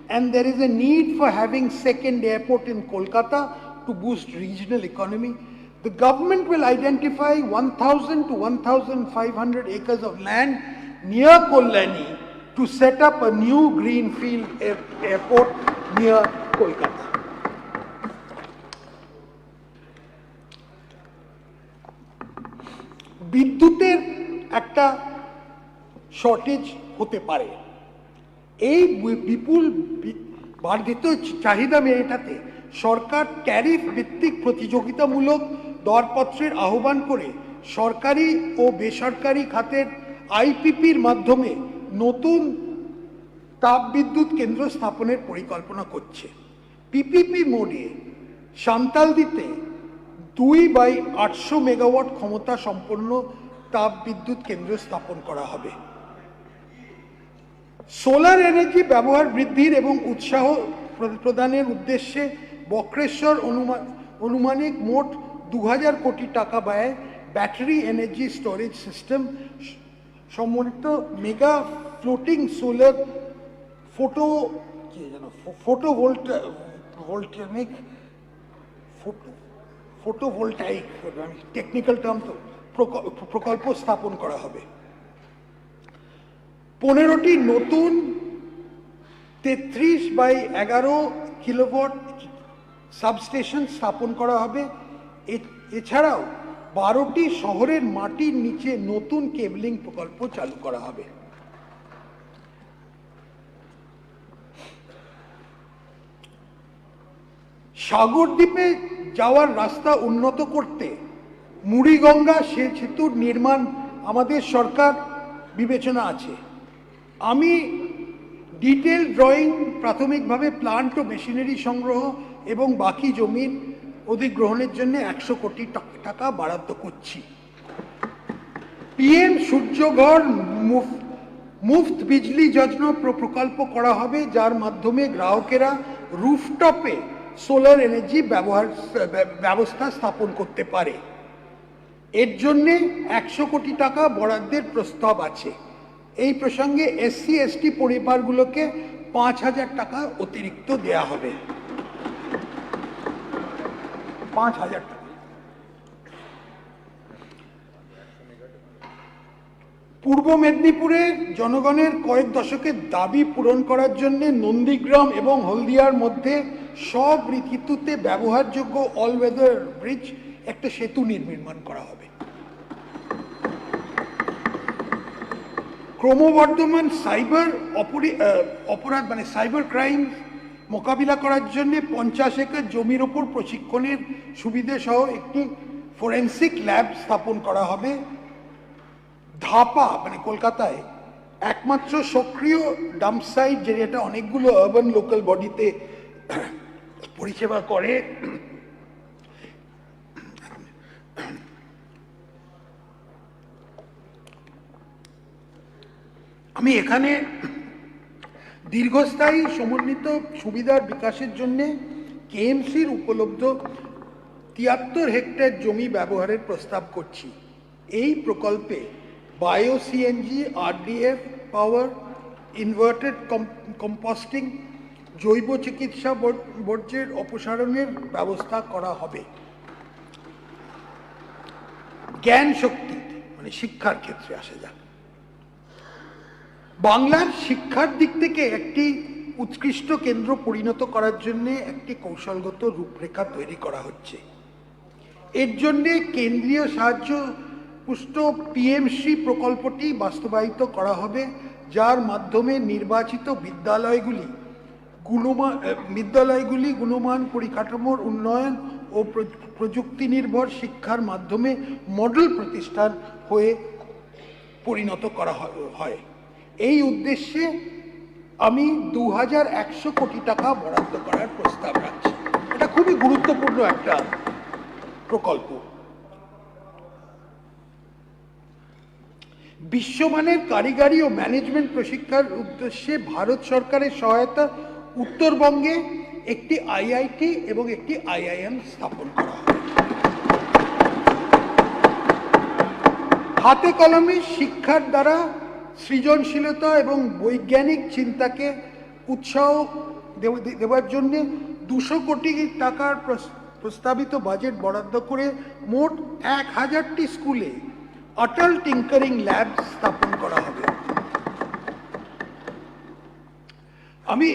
and there is a need for having second airport in Kolkata to boost regional economy. The government will identify 1,000 to 1,500 acres of land near Kollani to set up a new greenfield airport near Kolkata. বিদ্যুতের একটা shortage হতে পারে। এই বিপুল বর্ধিত চাহিদা মেটাতে সরকার tariff ভিত্তিক প্রতিযোগিতামূলক দরপত্রের আহ্বান করে সরকারি ও বেসরকারি খাতের আইপিপির মাধ্যমে নতুন তাপবিদ্যুৎ কেন্দ্র স্থাপনের পরিকল্পনা করছে। পিপিপি মোডে সান্তালদিতে 2/800 মেগাওয়াট ক্ষমতা সম্পন্ন তাপবিদ্যুৎ কেন্দ্র স্থাপন করা হবে। সোলার এনার্জি ব্যবহার বৃদ্ধির এবং উৎসাহ প্রদানের উদ্দেশ্যে বক্রেশ্বর অনুমানিক মোট 2000 কোটি টাকা ব্যয়ে ব্যাটারি এনার্জি স্টোরেজ সিস্টেম সমন্বিত mega floating solar photovoltaic technical term তো প্রকল্প স্থাপন করা হবে। 15টি নতুন 33/11 কিলোওয়াট সাবস্টেশন স্থাপন করা হবে। এছাড়াও 12টি শহরের মাটির নিচে নতুন কেবলিং প্রকল্প চালু করা হবে। সাগরদ্বীপে যাওয়ার রাস্তা উন্নত করতে মুড়িগঙ্গা সেতুর নির্মাণ আমাদের সরকার বিবেচনা আছে। আমি ডিটেল ড্রয়িং, প্রাথমিকভাবে প্লান্ট ও মেশিনারি সংগ্রহ এবং বাকি জমির অধিগ্রহণের জন্য 100 কোটি টাকা বরাদ্দ করছি। পিএম সূর্যঘর মুফত বিজলি যোজনা প্রকল্প করা হবে, যার মাধ্যমে গ্রাহকেরা রুফটপে সোলার এনার্জি ব্যবস্থা স্থাপন করতে পারে। এর জন্যে 100 কোটি টাকা বরাদ্দের প্রস্তাব আছে। এই প্রসঙ্গে SC/ST পরিবারগুলোকে 5000 টাকা অতিরিক্ত দেয়া হবে। 5000 টাকা। পূর্ব মেদিনীপুরের জনগণের কয়েক দশকের দাবি পূরণ করার জন্য নন্দীগ্রাম এবং হলদিয়ার মধ্যে সব ঋতুতে ব্যবহারযোগ্য অল ওয়েদার ব্রিজ একটা সেতু নির্মাণ করা হবে। ক্রমবর্ধমান সাইবার অপরাধ সাইবার ক্রাইম মোকাবিলা করার জন্য 50 একর জমির ওপর প্রশিক্ষণের সুবিধা সহ একটি ফরেন্সিক ল্যাব স্থাপন করা হবে। ধাপা কলকাতায় একমাত্র সক্রিয় ডাম্প সাইট, যেটা অনেকগুলো আরবান লোকাল বডিতে পরিষেবা করে। আমি এখানে দীর্ঘস্থায়ী সমন্বিত সুবিধার বিকাশের জন্য কেএমসির উপলব্ধ 73 হেক্টর জমি ব্যবহারের প্রস্তাব করছি। এই প্রকল্পে বায়ো সিএনজি, RDF পাওয়ার, ইনভার্টেড কম্পোস্টিং, জৈব চিকিৎসা বর্জ্যের অপসারণের ব্যবস্থা করা হবে। জ্ঞান শক্তি শিক্ষার ক্ষেত্রে আসা যাক। বাংলার শিক্ষার দিক থেকে একটি উৎকৃষ্ট কেন্দ্র পরিণত করার জন্য একটি কৌশলগত রূপরেখা তৈরি করা হচ্ছে। এর জন্যে কেন্দ্রীয় সাহায্য পুষ্ট পিএমসি প্রকল্পটি বাস্তবায়িত করা হবে, যার মাধ্যমে নির্বাচিত বিদ্যালয়গুলি গুণমান পরিকাঠামোর উন্নয়ন ও প্রযুক্তি নির্ভর শিক্ষার মাধ্যমে মডেল প্রতিষ্ঠান হয়ে পরিণত করা হয়। এই উদ্দেশ্যে আমি 2100 কোটি টাকা বরাদ্দ করার প্রস্তাব রাখছি। এটা খুবই গুরুত্বপূর্ণ একটা প্রকল্প। বিশ্বমানের কারিগরি ও ম্যানেজমেন্ট প্রশিক্ষার উদ্দেশ্যে ভারত সরকারের সহায়তা উত্তরবঙ্গে একটি IIT এবং একটি IIM স্থাপন করা হবে। হাতে কলমে শিক্ষার দ্বারা সৃজনশীলতা এবং বৈজ্ঞানিক চিন্তাকে উৎসাহ দেওয়ার জন্য 200 কোটি টাকার প্রস্তাবিত বাজেট বরাদ্দ করে মোট 1000টি স্কুলে অটল টিঙ্কারিং ল্যাব স্থাপন করা হবে। আমি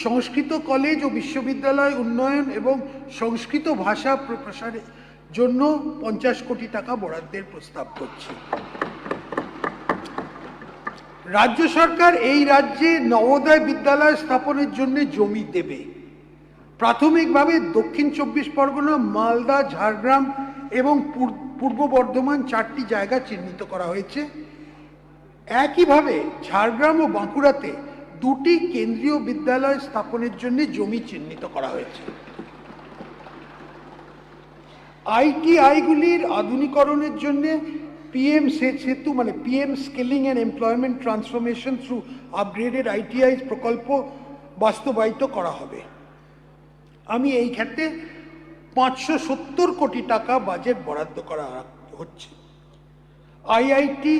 সংস্কৃত কলেজ ও বিশ্ববিদ্যালয় উন্নয়ন এবং সংস্কৃত ভাষা প্রসারের জন্য 50 কোটি টাকা বরাদ্দের প্রস্তাব করছি। রাজ্য সরকার এই রাজ্যে নবোদয় বিদ্যালয় স্থাপনের জন্য জমি দেবে। প্রাথমিকভাবে দক্ষিণ 24 পরগনা, মালদা, ঝাড়গ্রাম এবং পূর্ব বর্ধমান 4টি জায়গা চিহ্নিত করা হয়েছে। একইভাবে ঝাড়গ্রাম ও বাঁকুড়াতে 2টি কেন্দ্রীয় বিদ্যালয় স্থাপনের জন্য জমি চিহ্নিত করা হয়েছে। আইটিআইগুলির আধুনিকরণের জন্য পিএম সেতু মানে PM skilling and employment transformation through upgraded ITI প্রকল্প বাস্তবায়িত করা হবে। আমি এই ক্ষেত্রে 570 কোটি টাকা বাজেট বরাদ্দ করা হচ্ছে। IIT,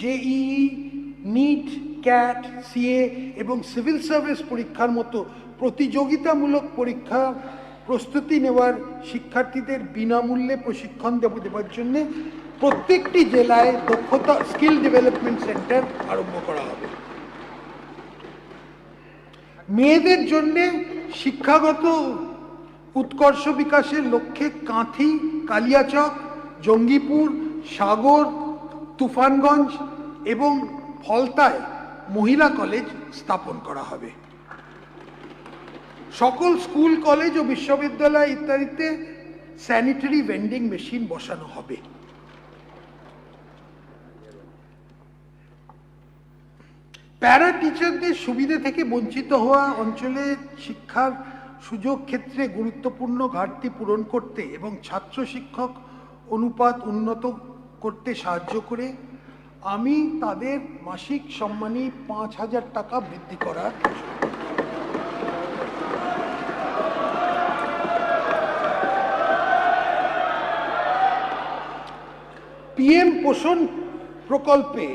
JEE, NEET, CAT, CA এবং সিভিল সার্ভিস পরীক্ষার মতো প্রতিযোগিতামূলক পরীক্ষা প্রস্তুতি নেওয়ার শিক্ষার্থীদের বিনামূল্যে প্রশিক্ষণ দেওয়ার জন্য প্রত্যেকটি জেলায় দক্ষতা স্কিল ডেভেলপমেন্ট সেন্টার আরম্ভ করা হবে। মেয়েদের জন্য শিক্ষাগত উৎকর্ষ বিকাশের লক্ষ্যে কাঁথি, কালিয়াচক, জঙ্গিপুর, সাগর, তুফানগঞ্জ এবং ফলতায় মহিলা কলেজ স্থাপন করা হবে। সকল স্কুল, কলেজ ও বিশ্ববিদ্যালয় ইত্যাদিতে স্যানিটারি ভেন্ডিং মেশিন বসানো হবে। প্যারা টিচারদের সুবিধা থেকে বঞ্চিত হওয়া অঞ্চলে শিক্ষার সুযোগ ক্ষেত্রে গুরুত্বপূর্ণ ঘাটতি পূরণ করতে এবং ছাত্র শিক্ষক অনুপাত উন্নত করতে সাহায্য করে আমি তাদের মাসিক সম্মানী 5,000 টাকা বৃদ্ধি করার পিএম পোষণ প্রকল্পে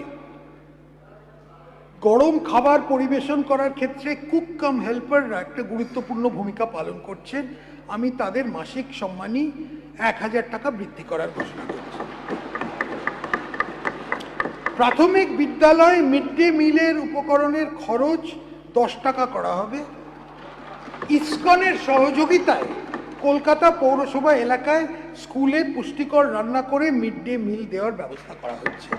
গরম খাবার পরিবেশন করার ক্ষেত্রে কুক কাম হেল্পাররা একটা গুরুত্বপূর্ণ ভূমিকা পালন করছেন। আমি তাদের মাসিক সম্মানী 1,000 টাকা বৃদ্ধি করার ঘোষণা করছি। প্রাথমিক বিদ্যালয় মিড ডে মিলের উপকরণের খরচ 10 টাকা করা হবে। ইসকনের সহযোগিতায় কলকাতা পৌরসভা এলাকায় স্কুলে পুষ্টিকর রান্না করে মিড ডে মিল দেওয়ার ব্যবস্থা করা হচ্ছে।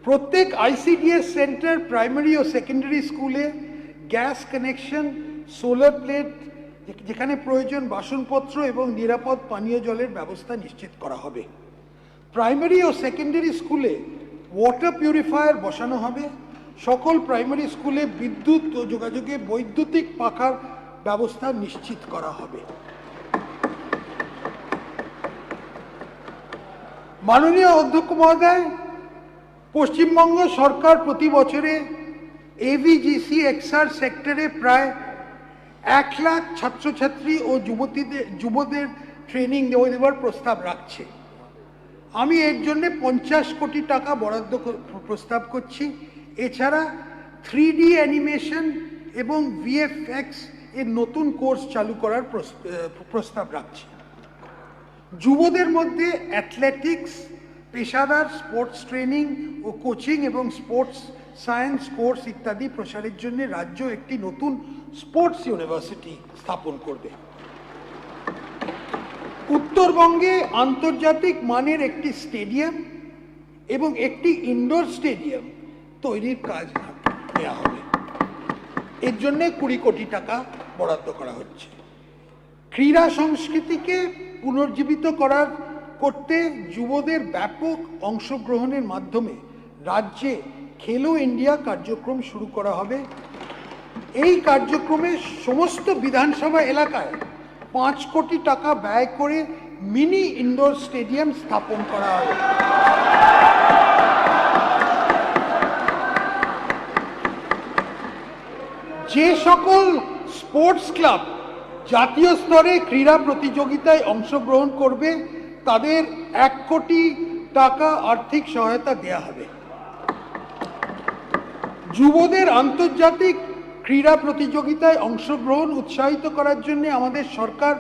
প্রত্যেক আইসিডিএস সেন্টার, প্রাইমারি ও সেকেন্ডারি স্কুলে গ্যাস কানেকশন, সোলার প্লেট, যেখানে প্রয়োজন বাসনপত্র এবং নিরাপদ পানীয় জলের ব্যবস্থা নিশ্চিত করা হবে। প্রাইমারি ও সেকেন্ডারি স্কুলে ওয়াটার পিউরিফায়ার বসানো হবে। সকল প্রাইমারি স্কুলে বিদ্যুৎ ও যোগাযোগে বৈদ্যুতিক পাখার ব্যবস্থা নিশ্চিত করা হবে। মাননীয় অধ্যক্ষ মহোদয়, পশ্চিমবঙ্গ সরকার প্রতি বছরে এভিজিসি এক্সআর সেক্টরে প্রায় 1 লাখ ছাত্রছাত্রী ও যুবদের ট্রেনিং দেওয়ার প্রস্তাব রাখছে। আমি এর জন্য 50 কোটি টাকা বরাদ্দ প্রস্তাব করছি। এছাড়া 3D অ্যানিমেশন এবং ভিএফএক্স এর নতুন কোর্স চালু করার প্রস্তাব রাখছি। যুবদের মধ্যে অ্যাথলেটিক্স, পেশাদার স্পোর্টস ট্রেনিং ও কোচিং এবং স্পোর্টস সায়েন্স কোর্স ইত্যাদি প্রসারের জন্য রাজ্য একটি নতুন স্পোর্টস ইউনিভার্সিটি স্থাপন করবে। উত্তরবঙ্গে আন্তর্জাতিক মানের একটি স্টেডিয়াম এবং একটি ইনডোর স্টেডিয়াম তৈরির কাজ নেওয়া হবে। এর জন্য 20 কোটি টাকা বরাদ্দ করা হচ্ছে। ক্রীড়া সংস্কৃতিকে পুনর্জীবিত করতে যুবদের ব্যাপক অংশগ্রহণের মাধ্যমে রাজ্যে খেলো ইন্ডিয়া কার্যক্রম শুরু করা হবে। এই কার্যক্রমে সমস্ত বিধানসভা এলাকায় 5 কোটি টাকা ব্যয় করে মিনি ইনডোর স্টেডিয়াম স্থাপন করা হবে। যে সকল স্পোর্টস ক্লাব জাতীয় স্তরে ক্রীড়া প্রতিযোগিতায় অংশগ্রহণ করবে তাদের 1 কোটি টাকা আর্থিক সহায়তা দেওয়া হবে। যুবদের আন্তর্জাতিক ক্রীড়া প্রতিযোগিতায় অংশগ্রহণ উৎসাহিত করার জন্য আমাদের সরকার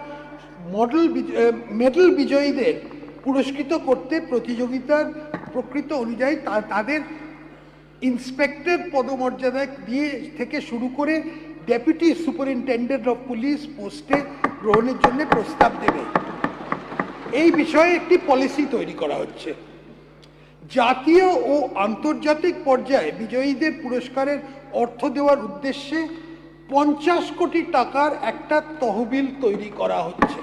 মেডেল বিজয়ীদের পুরস্কৃত করতে প্রতিযোগিতার প্রকৃত অনুযায়ী তাদের ইন্সপেক্টর পদমর্যাদা দিয়ে থেকে শুরু করে ডেপুটি সুপারিনটেন্ডেন্ট অফ পুলিশ পোস্টে গ্রহণের জন্য প্রস্তাব দেবে। এই বিষয়ে একটি পলিসি তৈরি করা হচ্ছে। জাতীয় ও আন্তর্জাতিক পর্যায়ে বিজয়ীদের পুরস্কারের অর্থ দেওয়ার উদ্দেশ্যে 50 কোটি টাকার একটা তহবিল তৈরি করা হচ্ছে।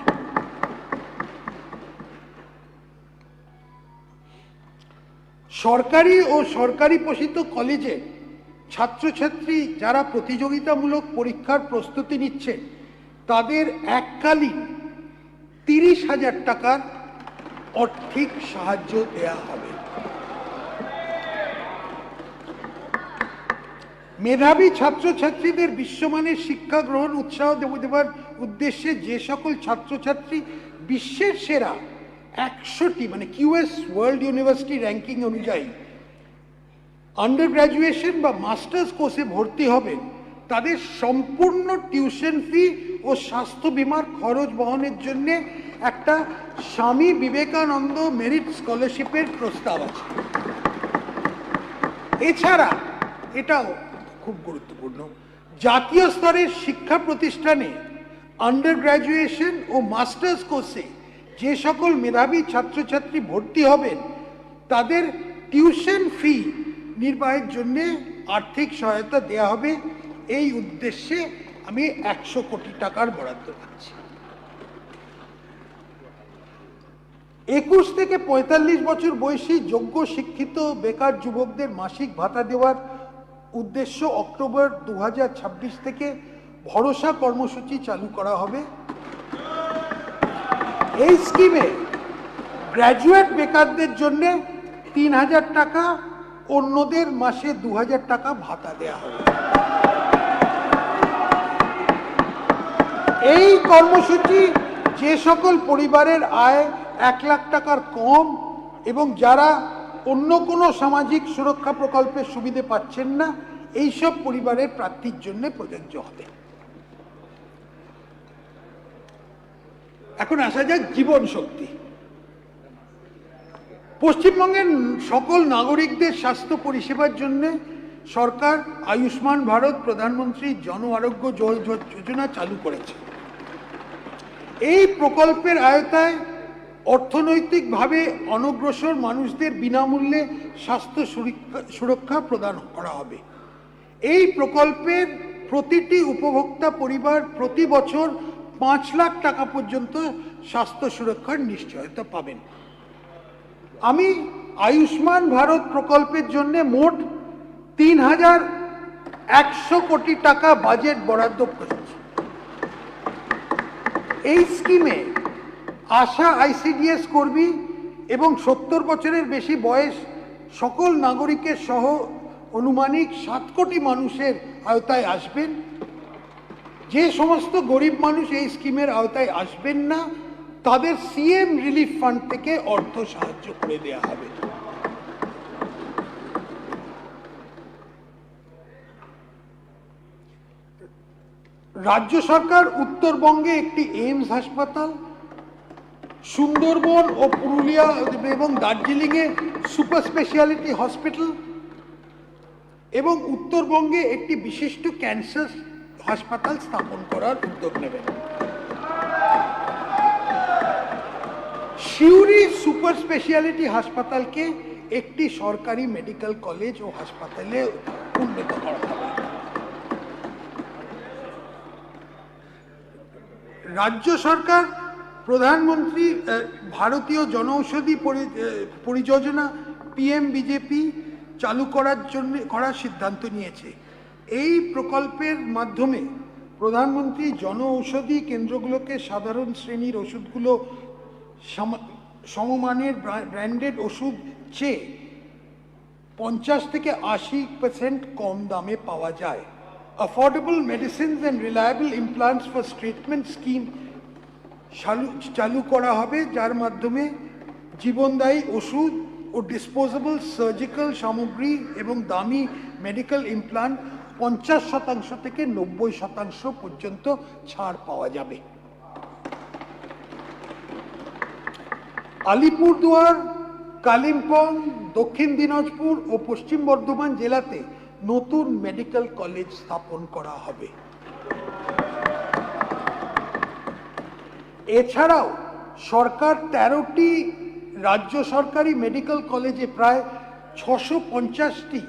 সরকারি ও সরকারি পোষিত কলেজে ছাত্রছাত্রী যারা প্রতিযোগিতামূলক পরীক্ষার প্রস্তুতি নিচ্ছে তাদের এককালীন 30,000 টাকার আর্থিক সাহায্য দেয়া হবে। মেধাবী ছাত্রছাত্রীদের বিশ্বমানের শিক্ষা গ্রহণ উৎসাহ দেওয়ার উদ্দেশ্যে যে সকল ছাত্রছাত্রী বিশ্বের সেরা 100টি মানে কিউএস ওয়ার্ল্ড ইউনিভার্সিটি র্যাঙ্কিং অনুযায়ী আন্ডার গ্র্যাজুয়েশন বা মাস্টার্স কোর্সে ভর্তি হবেন তাদের সম্পূর্ণ টিউশন ফি ও স্বাস্থ্য বীমার খরচ বহনের জন্য একটা স্বামী বিবেকানন্দ মেরিট স্কলারশিপের প্রস্তাব আছে। এছাড়া এটাও খুব গুরুত্বপূর্ণ, জাতীয় স্তরের শিক্ষা প্রতিষ্ঠানে আন্ডার গ্র্যাজুয়েশন ও মাস্টার্স কোর্সে যে সকল মেধাবী ছাত্রছাত্রী ভর্তি হবেন তাদের টিউশন ফি নির্বাহের জন্য আর্থিক সহায়তা দেওয়া হবে। এই উদ্দেশ্যে আমি 100 কোটি টাকার বরাদ্দ পাচ্ছি। 21 থেকে 45 বছর বয়সী যোগ্য শিক্ষিত বেকার যুবকদের মাসিক ভাতা দেওয়ার উদ্দেশ্য অক্টোবর 2026 থেকে ভরসা কর্মসূচি চালু করা হবে। এই স্কিমে গ্র্যাজুয়েট বেকারদের জন্য 3,000 টাকা, অন্যদের মাসে 2,000 টাকা ভাতা দেওয়া হবে। এই কর্মসূচি যে সকল পরিবারের আয় 1 লাখ টাকার কম এবং যারা অন্য কোনো সামাজিক সুরক্ষা প্রকল্পের সুবিধে পাচ্ছেন না এইসব পরিবারের প্রার্থীর জন্য প্রযোজ্য হবে। এখন আসা যাক জীবন শক্তি। পশ্চিমবঙ্গের সকল নাগরিকদের স্বাস্থ্য পরিষেবার জন্য সরকার আয়ুষ্মান ভারত প্রধানমন্ত্রী জন আরোগ্য যোজনা চালু করেছে। এই প্রকল্পের আওতায় অর্থনৈতিকভাবে অনগ্রসর মানুষদের বিনামূল্যে স্বাস্থ্য সুরক্ষা প্রদান করা হবে। এই প্রকল্পের প্রতিটি উপভোক্তা পরিবার প্রতি বছর 5 লাখ টাকা পর্যন্ত স্বাস্থ্য সুরক্ষার নিশ্চয়তা পাবেন। আমি আয়ুষ্মান ভারত প্রকল্পের জন্য মোট 3,100 কোটি টাকা বাজেট বরাদ্দ করেছি। এই স্কিমে আশা আইসিডিএস কর্মী এবং 70 বছরের বেশি বয়স সকল নাগরিকের সহ আনুমানিক 7 কোটি মানুষের আওতায় আসবেন। যে সমস্ত গরিব মানুষ এই স্কিমের আওতায় আসবেন না তাদের সিএম রিলিফ ফান্ড থেকে অর্থ সাহায্য করে দেওয়া হবে। রাজ্য সরকার উত্তরবঙ্গে একটি এইমস হাসপাতাল, সুন্দরবন ও পুরুলিয়া এবং দার্জিলিংয়ে সুপার স্পেশালিটি হসপিটাল এবং উত্তরবঙ্গে একটি বিশিষ্ট ক্যান্সার হাসপাতাল স্থাপন করার উদ্যোগ নেবেন। সিউড়ি সুপার স্পেশালিটি হাসপাতালকে একটি সরকারি মেডিকেল কলেজ ও হাসপাতালে উন্নীত করা হবে। রাজ্য সরকার প্রধানমন্ত্রী ভারতীয় জনঔষধি পরিযোজনা পিএমবিজেপি চালু করার সিদ্ধান্ত নিয়েছে। এই প্রকল্পের মাধ্যমে প্রধানমন্ত্রী জনঔষধি কেন্দ্রগুলোকে সাধারণ শ্রেণীর ওষুধগুলো সমমানের ব্র্যান্ডেড ওষুধ চেয়ে 50 থেকে 80% কম দামে পাওয়া যায়। Affordable medicines and reliable implants for treatment scheme চালু করা হবে, যার মাধ্যমে জীবনদায়ী ওষুধ ও ডিসপোজেবল সার্জিক্যাল সামগ্রী এবং দামি মেডিকেল ইমপ্লান্ট 50% থেকে 90% পর্যন্ত ছাড় পাওয়া যাবে। আলিপুরদুয়ার, কালিম্পং, দক্ষিণ দিনাজপুর ও পশ্চিম বর্ধমান জেলাতে নতুন মেডিকেল কলেজ স্থাপন করা হবে। এছাড়াও সরকার 13টি রাজ্য সরকারি মেডিকেল কলেজে প্রায় 650টি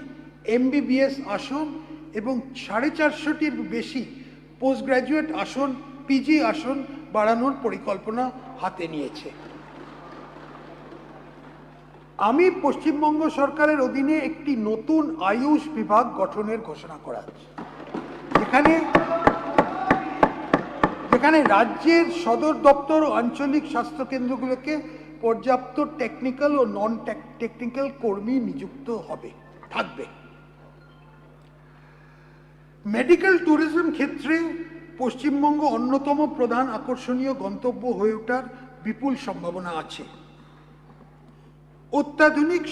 এমবিবিএস আসন এবং 450টির বেশি পোস্ট গ্র্যাজুয়েট আসন, পিজি আসন বাড়ানোর পরিকল্পনা হাতে নিয়েছে। আমি পশ্চিমবঙ্গ সরকারের অধীনে একটি নতুন আয়ুষ বিভাগ গঠনের ঘোষণা করা হচ্ছে, যেখানে রাজ্যের সদর দপ্তর ও আঞ্চলিক স্বাস্থ্যকেন্দ্রগুলোকে পর্যাপ্ত টেকনিক্যাল ও নন টেকনিক্যাল কর্মী নিযুক্ত থাকবে। মেডিকেল ট্যুরিজম ক্ষেত্রে পশ্চিমবঙ্গ অন্যতম প্রধান আকর্ষণীয় গন্তব্য হয়ে ওঠার বিপুল সম্ভাবনা আছে। অত্যাধুনিক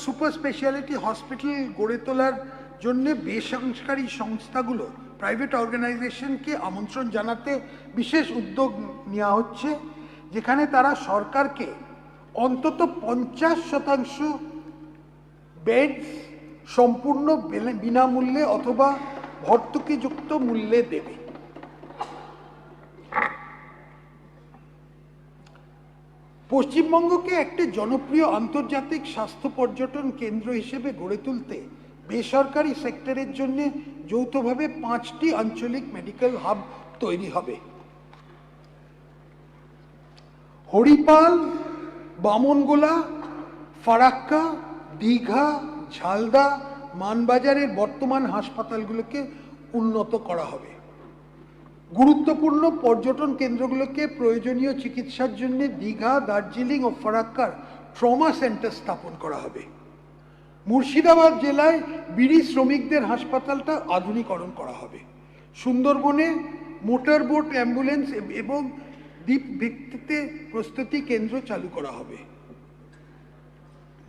সুপার স্পেশালিটি হসপিটাল গড়ে তোলার জন্য বেসরকারি সংস্থাগুলো, প্রাইভেট অর্গানাইজেশনকে আমন্ত্রণ জানাতে বিশেষ উদ্যোগ নেওয়া হচ্ছে, যেখানে তারা সরকারকে অন্তত 50% বেড সম্পূর্ণ বিনামূল্যে অথবা ভর্তুকিযুক্ত মূল্যে দেবে। পশ্চিমবঙ্গকে একটি জনপ্রিয় আন্তর্জাতিক স্বাস্থ্য পর্যটন কেন্দ্র হিসেবে গড়ে তুলতে বেসরকারি সেক্টরের জন্য যৌথভাবে 5টি আঞ্চলিক মেডিকেল হাব তৈরি হবে। হরিপাল, বামনগোলা, ফারাক্কা, দীঘা, ঝালদা, মানবাজারের বর্তমান হাসপাতালগুলোকে উন্নত করা হবে। গুরুত্বপূর্ণ পর্যটন কেন্দ্রগুলোকে প্রয়োজনীয় চিকিৎসার জন্য দীঘা, দার্জিলিং ও ফারাক্কার ট্রমা সেন্টার স্থাপন করা হবে। মুর্শিদাবাদ জেলায় বিড়ি শ্রমিকদের হাসপাতালটা আধুনিকরণ করা হবে। সুন্দরবনে মোটর বোট, অ্যাম্বুলেন্স এবং দ্বীপ ভিত্তিতে প্রস্তুতি কেন্দ্র চালু করা হবে।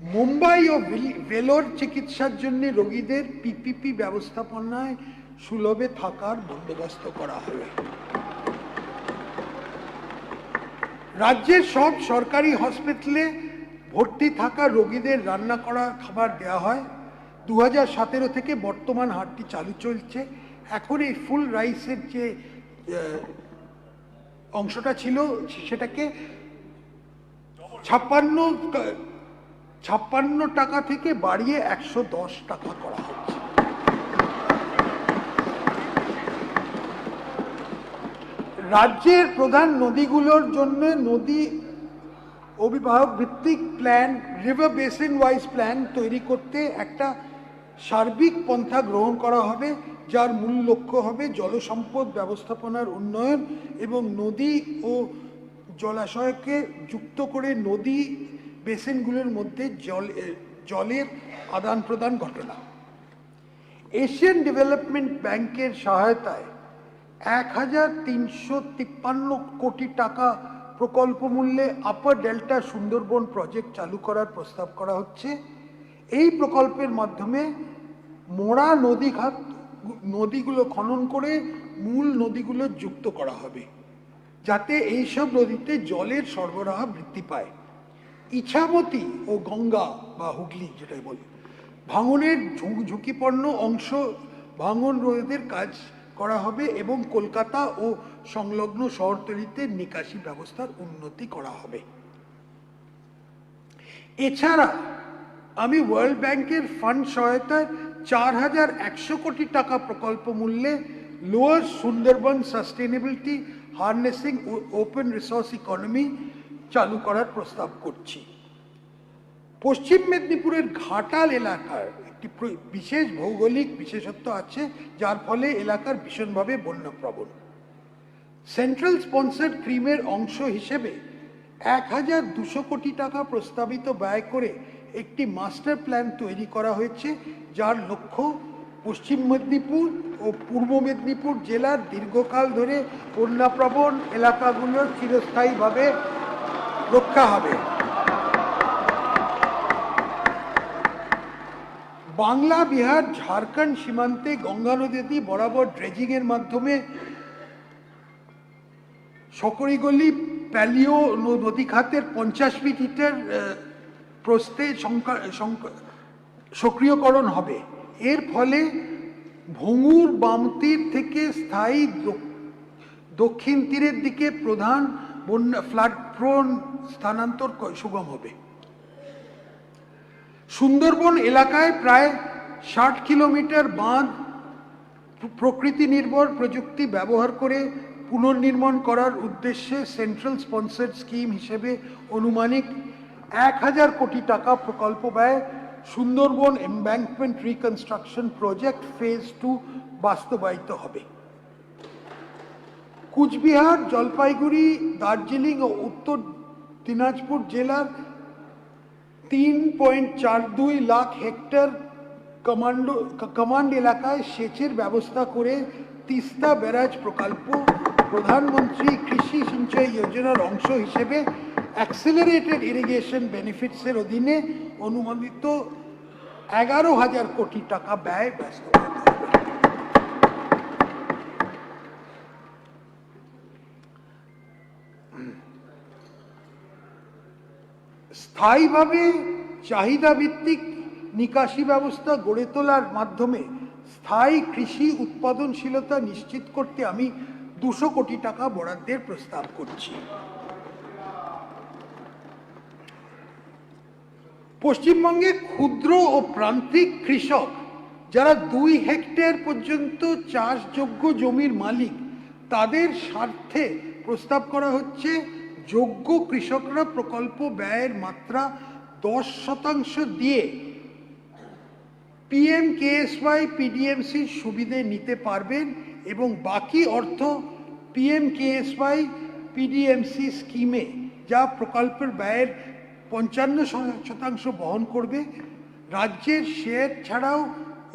মুম্বাই ও ভেলোর চিকিৎসার জন্য রোগীদের পিপিপি ব্যবস্থাপনায় সুলভে থাকার বন্দোবস্ত করা হবে। রাজ্যের সব সরকারি হসপিটালে ভর্তি থাকা রোগীদের রান্না করা খাবার দেওয়া হয়। 2017 থেকে বর্তমান হারটি চালু চলছে। এখন এই ফুল রাইসের যে অংশটা ছিল সেটাকে 56 টাকা থেকে বাড়িয়ে 110 টাকা করা হচ্ছে। রাজ্যের প্রধান নদীগুলোর জন্য নদী অভিবাহক ভিত্তিক plan, river basin wise plan তৈরি করতে একটা সার্বিক পন্থা গ্রহণ করা হবে, যার মূল লক্ষ্য হবে জলসম্পদ ব্যবস্থাপনার উন্নয়ন এবং নদী ও জলাশয়কে যুক্ত করে নদী বেসিনগুলোর মধ্যে জলের আদান প্রদান ঘটনা। এশিয়ান ডেভেলপমেন্ট ব্যাংকের সহায়তায় 1353 কোটি টাকা প্রকল্প মূল্যে আপার ডেল্টা সুন্দরবন প্রজেক্ট চালু করার প্রস্তাব করা হচ্ছে। এই প্রকল্পের মাধ্যমে মোড়া নদীগুলো খনন করে মূল নদীগুলো যুক্ত করা হবে, যাতে এইসব নদীতে জলের সরবরাহ বৃদ্ধি পায়। ইছামতি ও গঙ্গা বা হুগলি যেটাই বলি, ভাঙনের ঝুঁকিপূর্ণ অংশ ভাঙন রোধের কাজ করা হবে এবং কলকাতা ও সংলগ্ন শহরতলিতে নিকাশি ব্যবস্থার উন্নতি করা হবে। এছাড়া আমি ওয়ার্ল্ড ব্যাংকের ফান্ড সহায়তায় 4100 কোটি টাকা প্রকল্প মূল্যে lower Sundarban sustainability harnessing open resource economy চালু করার প্রস্তাব করছি। পশ্চিম মেদিনীপুরের ঘাটাল এলাকার একটি বিশেষ ভৌগোলিক বিশেষত্ব আছে, যার ফলে এলাকার ভীষণভাবে বন্যাপ্রবণ। সেন্ট্রাল স্পন্সার্ড ক্রিমের অংশ হিসেবে 1200 কোটি টাকা প্রস্তাবিত ব্যয় করে একটি মাস্টার প্ল্যান তৈরি করা হয়েছে, যার লক্ষ্য পশ্চিম মেদিনীপুর ও পূর্ব মেদিনীপুর জেলার দীর্ঘকাল ধরে বন্যাপ্রবণ এলাকাগুলোর চিরস্থায়ীভাবে রক্ষা হবে। বাংলা, বিহার, ঝাড়খণ্ড সীমান্তে গঙ্গা নদী বরাবর ড্রেজিংয়ের মাধ্যমে সকরিগলি প্যালিও নদী খাতের 50 মিটার প্রস্থে সক্রিয়করণ হবে। এর ফলে ভঙ্গুর বাম তীর থেকে স্থায়ী দক্ষিণ তীরের দিকে প্রধান বন্যা ফ্লাড প্রোন স্থানান্তর সুগম হবে। সুন্দরবন এলাকায় প্রায় 60 কিলোমিটার বাঁধ প্রকৃতি নির্ভর প্রযুক্তি ব্যবহার করে পুনর্নির্মাণ করার উদ্দেশ্যে সেন্ট্রাল স্পন্সর্ড স্কিম হিসেবে অনুমানিক 1000 কোটি টাকা প্রকল্প ব্যয় Sundarban embankment reconstruction project phase 2 বাস্তবায়িত হবে। কুচবিহার, জলপাইগুড়ি, দার্জিলিং ও উত্তর দিনাজপুর জেলার 3.42 লাখ হেক্টর কমান্ড এলাকায় সেচের ব্যবস্থা করে তিস্তা ব্যারাজ প্রকল্প প্রধানমন্ত্রী কৃষি সিঞ্চয়ী যোজনার অংশ হিসেবে অ্যাক্সেলারেটেড ইরিগেশন বেনিফিটসের অধীনে অনুমোদিত 11,000 কোটি টাকা ব্যয় বাস্তবায়িত হবে। স্থায়ীভাবে চাহিদাভিত্তিক নিকাশি ব্যবস্থা গড়ে তোলার মাধ্যমে স্থায়ী কৃষি উৎপাদনশীলতা নিশ্চিত করতে আমি 200 কোটি টাকা বরাদ্দের প্রস্তাব করছি। পশ্চিমবঙ্গে ক্ষুদ্র ও প্রান্তিক কৃষক যারা 2 হেক্টর পর্যন্ত চাষযোগ্য জমির মালিক, তাদের স্বার্থে প্রস্তাব করা হচ্ছে যোগ্য কৃষকরা প্রকল্প ব্যয়ের মাত্রা 10% দিয়ে PMKSY PDMC সুবিধে নিতে পারবেন এবং বাকি অর্থ PMKSY PDMC স্কিমে যা প্রকল্পের ব্যয়ের 55% বহন করবে, রাজ্যের শেয়ার ছাড়াও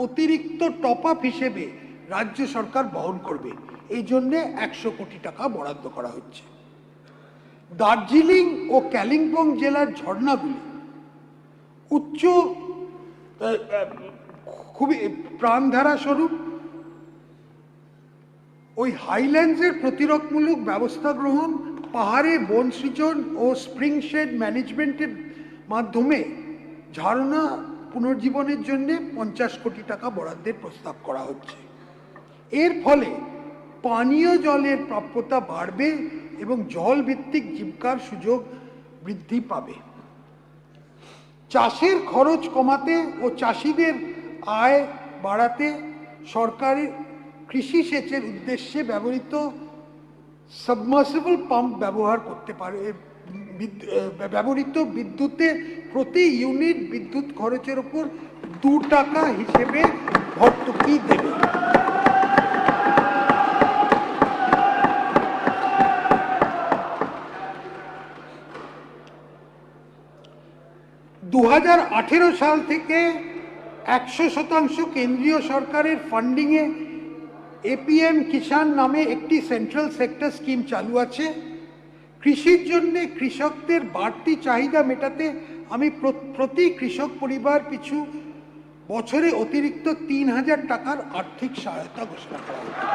অতিরিক্ত টপ আপ হিসেবে রাজ্য সরকার বহন করবে। এই জন্যে 100 কোটি টাকা বরাদ্দ করা হচ্ছে। দার্জিলিং ও কালিম্পং জেলার ঝর্ণাগুলি উচ্চ খুবই প্রাণধারা স্বরূপ ওই হাইল্যান্ডসের প্রতিরোধমূলক ব্যবস্থা গ্রহণ, পাহাড়ে বন সৃজন ও স্প্রিং শেড ম্যানেজমেন্টের মাধ্যমে ঝর্ণা পুনর্জীবনের জন্য 50 কোটি টাকা বরাদ্দের প্রস্তাব করা হচ্ছে। এর ফলে পানীয় জলের প্রাপ্যতা বাড়বে এবং জল ভিত্তিক জীবিকার সুযোগ বৃদ্ধি পাবে। চাষের খরচ কমাতে ও চাষিদের আয় বাড়াতে সরকারের কৃষি সেচের উদ্দেশ্যে ব্যবহৃত সাবমার্সিবল পাম্প ব্যবহার করতে পারে। ব্যবহৃত বিদ্যুতে প্রতি ইউনিট বিদ্যুৎ খরচের উপর 2 টাকা হিসেবে ভর্তুকি দেবে। দু 2018 সাল থেকে 100% কেন্দ্রীয় সরকারের ফান্ডিংয়ে APM কিষাণ নামে একটি সেন্ট্রাল সেক্টর স্কিম চালু আছে। কৃষির জন্য কৃষকদের বাড়তি চাহিদা মেটাতে আমি প্রতি কৃষক পরিবার পিছু বছরে অতিরিক্ত 3000 টাকার আর্থিক সহায়তা ঘোষণা করা হয়েছে।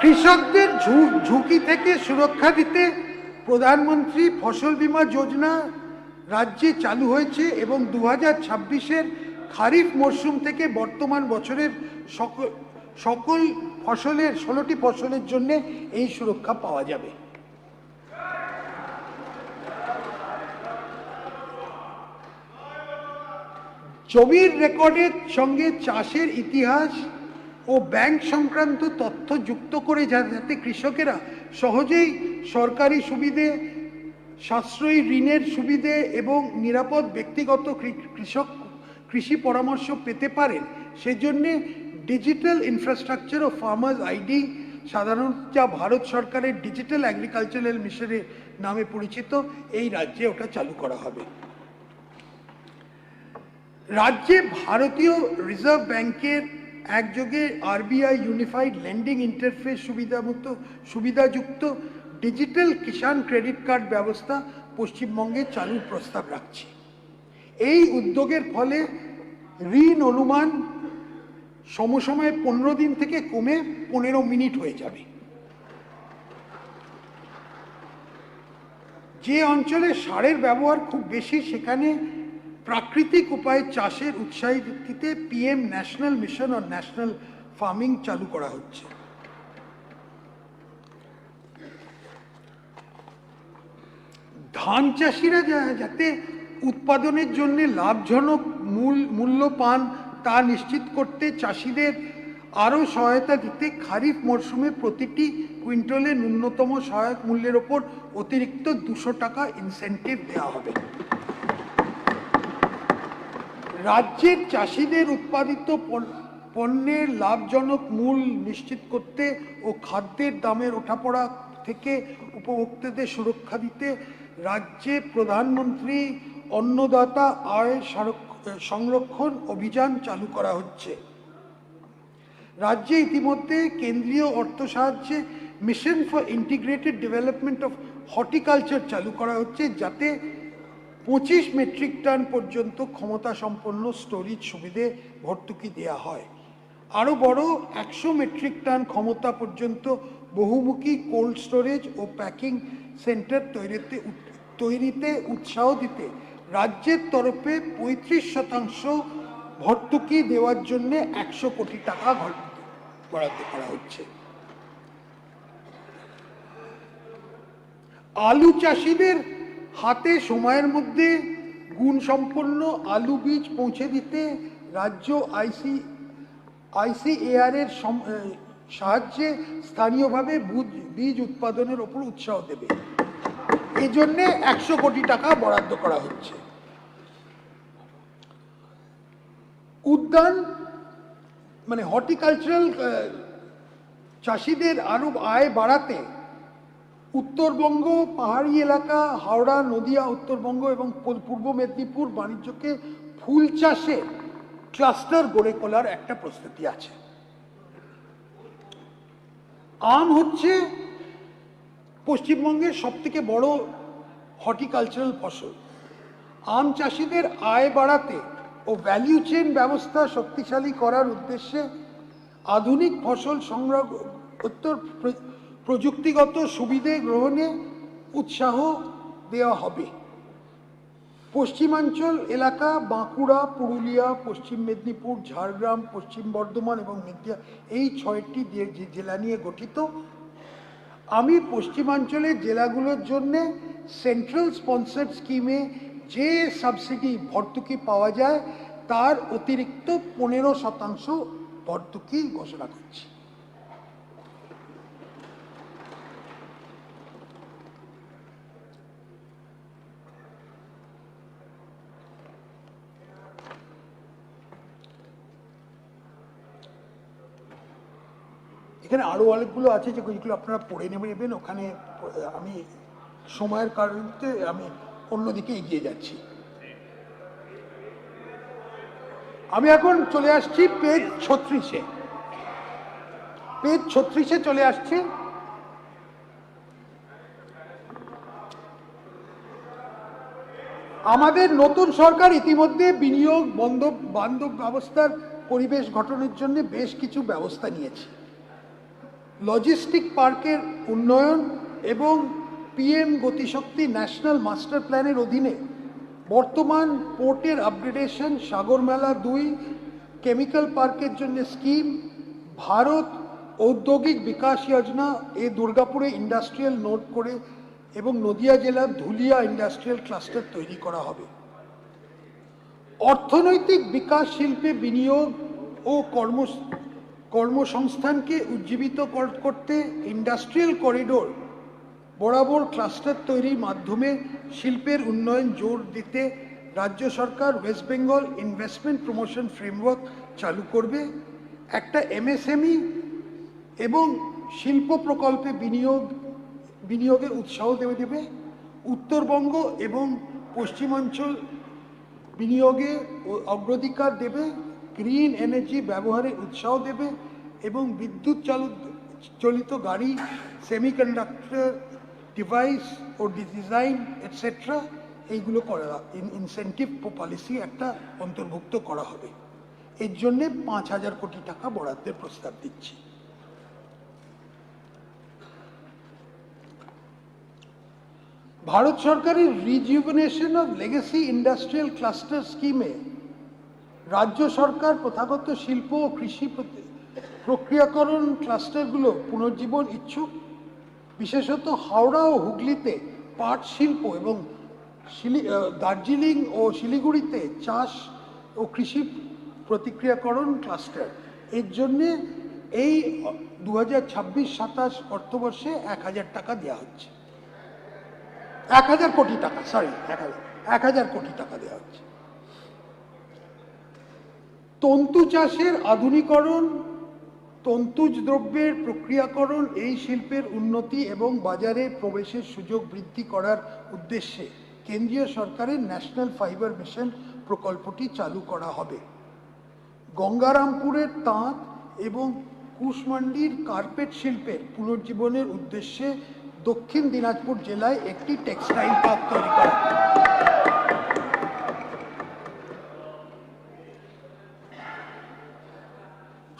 কৃষকদের ঝুঁকি থেকে সুরক্ষা দিতে প্রধানমন্ত্রী ফসল বীমা যোজনা রাজ্যে চালু হয়েছে এবং 2026-এর খারিফ মরশুম থেকে বর্তমান বছরের সকল ফসলের 16টি ফসলের জন্য এই সুরক্ষা পাওয়া যাবে। জমির রেকর্ডের সঙ্গে চাষের ইতিহাস ও ব্যাংক সংক্রান্ত তথ্য যুক্ত করে যাতে কৃষকেরা সহজেই সরকারি সুবিধে, সাশ্রয়ী ঋণের সুবিধে এবং নিরাপদ ব্যক্তিগত কৃষি পরামর্শ পেতে পারেন, সেজন্যে ডিজিটাল ইনফ্রাস্ট্রাকচার ও ফার্মার্স আইডি, সাধারণত যা ভারত সরকারের ডিজিটাল এগ্রিকালচারাল মিশনের নামে পরিচিত, এই রাজ্যে ওটা চালু করা হবে। রাজ্যে ভারতীয় রিজার্ভ ব্যাংকের একযোগে RBI ইউনিফাইড লেন্ডিং ইন্টারফেস সুবিধাযুক্ত ডিজিটাল কিষাণ ক্রেডিট কার্ড ব্যবস্থা পশ্চিমবঙ্গে চালুর প্রস্তাব রাখছি। এই উদ্যোগের ফলে ঋণ অনুমান সমসময়ে 15 দিন থেকে কমে 15 মিনিট হয়ে যাবে। যে অঞ্চলে সারের ব্যবহার খুব বেশি, সেখানে প্রাকৃতিক উপায়ে চাষের উৎসাহিত দিতে PM national mission on national farming চালু করা হচ্ছে। ধান চাষিরা যাতে উৎপাদনের জন্য লাভজনক মূল্য পান তা নিশ্চিত করতে চাষিদের আরও সহায়তা দিতে খারিফ মরশুমে প্রতিটি কুইন্টালে ন্যূনতম সহায়ক মূল্যের ওপর অতিরিক্ত 200 টাকা ইনসেন্টিভ দেওয়া হবে। রাজ্যের চাষিদের উৎপাদিত পণ্যের লাভজনক মূল্য নিশ্চিত করতে ও খাদ্যের দামের ওঠাপড়া থেকে উপভোক্তাদের সুরক্ষা দিতে রাজ্যে প্রধানমন্ত্রী অন্নদাতা আয় সংরক্ষণ অভিযান চালু করা হচ্ছে। রাজ্যে ইতিমধ্যে কেন্দ্রীয় অর্থ সাহায্যে mission for integrated development of horticulture চালু করা হচ্ছে, যাতে 25 মেট্রিক টন পর্যন্ত ক্ষমতা সম্পন্ন স্টোরেজ সুবিধে ভর্তুকি দেওয়া হয়। আরও বড় 100 মেট্রিক টন ক্ষমতা পর্যন্ত বহুমুখী কোল্ড স্টোরেজ ও প্যাকিং সেন্টার তৈরিতে উৎসাহ দিতে রাজ্যের তরফে 35% ভর্তুকি দেওয়ার জন্য 100 কোটি টাকা বরাদ্দ করা হচ্ছে। আলু চাষিদের হাতে সময়ের মধ্যে গুণসম্পন্ন আলু বীজ পৌঁছে দিতে রাজ্য ICAR এর সাহায্যে স্থানীয়ভাবে বীজ উৎপাদনের ওপর উৎসাহ দেবে। এই জন্যে 100 কোটি টাকা বরাদ্দ করা হচ্ছে। উদ্যান মানে হর্টিকালচারাল চাষিদের আরও আয় বাড়াতে উত্তরবঙ্গ পাহাড়ি এলাকা, হাওড়া, নদিয়া, উত্তরবঙ্গ এবং পূর্ব মেদিনীপুর বাণিজ্যকে ফুল চাষে ক্লাস্টার গড়ে তোলার একটা প্রস্তুতি আছে। আম হচ্ছে পশ্চিমবঙ্গের সবথেকে বড় হর্টিকালচারাল ফসল। আম চাষিদের আয় বাড়াতে ও ভ্যালু চেইন ব্যবস্থা শক্তিশালী করার উদ্দেশ্যে আধুনিক ফসল সংগ্রহ প্রযুক্তিগত সুবিধে গ্রহণে উৎসাহ দেওয়া হবে। পশ্চিমাঞ্চল এলাকা বাঁকুড়া, পুরুলিয়া, পশ্চিম মেদিনীপুর, ঝাড়গ্রাম, পশ্চিম বর্ধমান এবং নদিয়া এই 6টি জেলা নিয়ে গঠিত। আমি পশ্চিমাঞ্চলের জেলাগুলোর জন্য সেন্ট্রাল স্পন্সার্ড স্কিমে যে সাবসিডি ভর্তুকি পাওয়া যায় তার অতিরিক্ত 15% ভর্তুকি ঘোষণা করছি। এখানে আরো অনেকগুলো আছে যেগুলো আপনারা পড়ে নেবেন। ওখানে আমি সময়ের কারণে আমি অন্যদিকে এগিয়ে যাচ্ছি। আমি এখন চলে আসছি পেজ 36-এ। পেজ 36-এ চলে আসছি। আমাদের নতুন সরকার ইতিমধ্যে বিনিয়োগ বান্ধব ব্যবস্থার পরিবেশ গঠনের জন্য বেশ কিছু ব্যবস্থা নিয়েছে। লজিস্টিক পার্কের উন্নয়ন এবং PM গতিশক্তি ন্যাশনাল মাস্টার প্ল্যানের অধীনে বর্তমান পোর্টের আপগ্রেডেশন, সাগরমেলা 2 কেমিক্যাল পার্কের জন্য স্কিম, ভারত ঔদ্যোগিক বিকাশ যোজনা এ দুর্গাপুরে ইন্ডাস্ট্রিয়াল নোড করে এবং নদিয়া জেলার ধুলিয়া ইন্ডাস্ট্রিয়াল ক্লাস্টার তৈরি করা হবে। অর্থনৈতিক বিকাশ, শিল্পে বিনিয়োগ ও কর্মসংস্থানকে উজ্জীবিত করতে ইন্ডাস্ট্রিয়াল করিডোর বরাবর ক্লাস্টার তৈরির মাধ্যমে শিল্পের উন্নয়ন জোর দিতে রাজ্য সরকার West Bengal investment promotion framework চালু করবে। একটা MSME এবং শিল্প প্রকল্পে বিনিয়োগে উৎসাহ দেবে। উত্তরবঙ্গ এবং পশ্চিমাঞ্চল বিনিয়োগে অগ্রাধিকার দেবে। গ্রিন এনার্জি ব্যবহারে উৎসাহ দেবে এবং বিদ্যুৎ চালিত গাড়ি, সেমিকন্ডাক্টর ডিভাইস ও ডিজাইন এটসেট্রা এইগুলো করা ইনসেন্টিভ পলিসি একটা অন্তর্ভুক্ত করা হবে। এর জন্যে 5000 কোটি টাকা বরাদ্দের প্রস্তাব দিচ্ছি। ভারত সরকারের rejuvenation of legacy industrial cluster স্কিমে রাজ্য সরকার প্রথাগত শিল্প ও কৃষি প্রক্রিয়াকরণ ক্লাস্টারগুলো পুনর্জীবন ইচ্ছুক। বিশেষত হাওড়া ও হুগলিতে পাট শিল্প এবং দার্জিলিং ও শিলিগুড়িতে চাষ ও কৃষি প্রতিক্রিয়াকরণ ক্লাস্টার, এর জন্যে এই 2026-27 অর্থবর্ষে 1000 টাকা দেওয়া হচ্ছে। 1000 কোটি টাকা, সরি 1000 কোটি টাকা দেওয়া হচ্ছে। তন্তু চাষের আধুনিকরণ, তন্তুজ দ্রব্যের প্রক্রিয়াকরণ, এই শিল্পের উন্নতি এবং বাজারে প্রবেশের সুযোগ বৃদ্ধি করার উদ্দেশ্যে কেন্দ্রীয় সরকারের ন্যাশনাল ফাইবার মিশন প্রকল্পটি চালু করা হবে। গঙ্গারামপুরের তাঁত এবং কুশমান্ডির কার্পেট শিল্পের পুনর্জীবনের উদ্দেশ্যে দক্ষিণ দিনাজপুর জেলায় একটি টেক্সটাইল পার্ক তৈরি করা।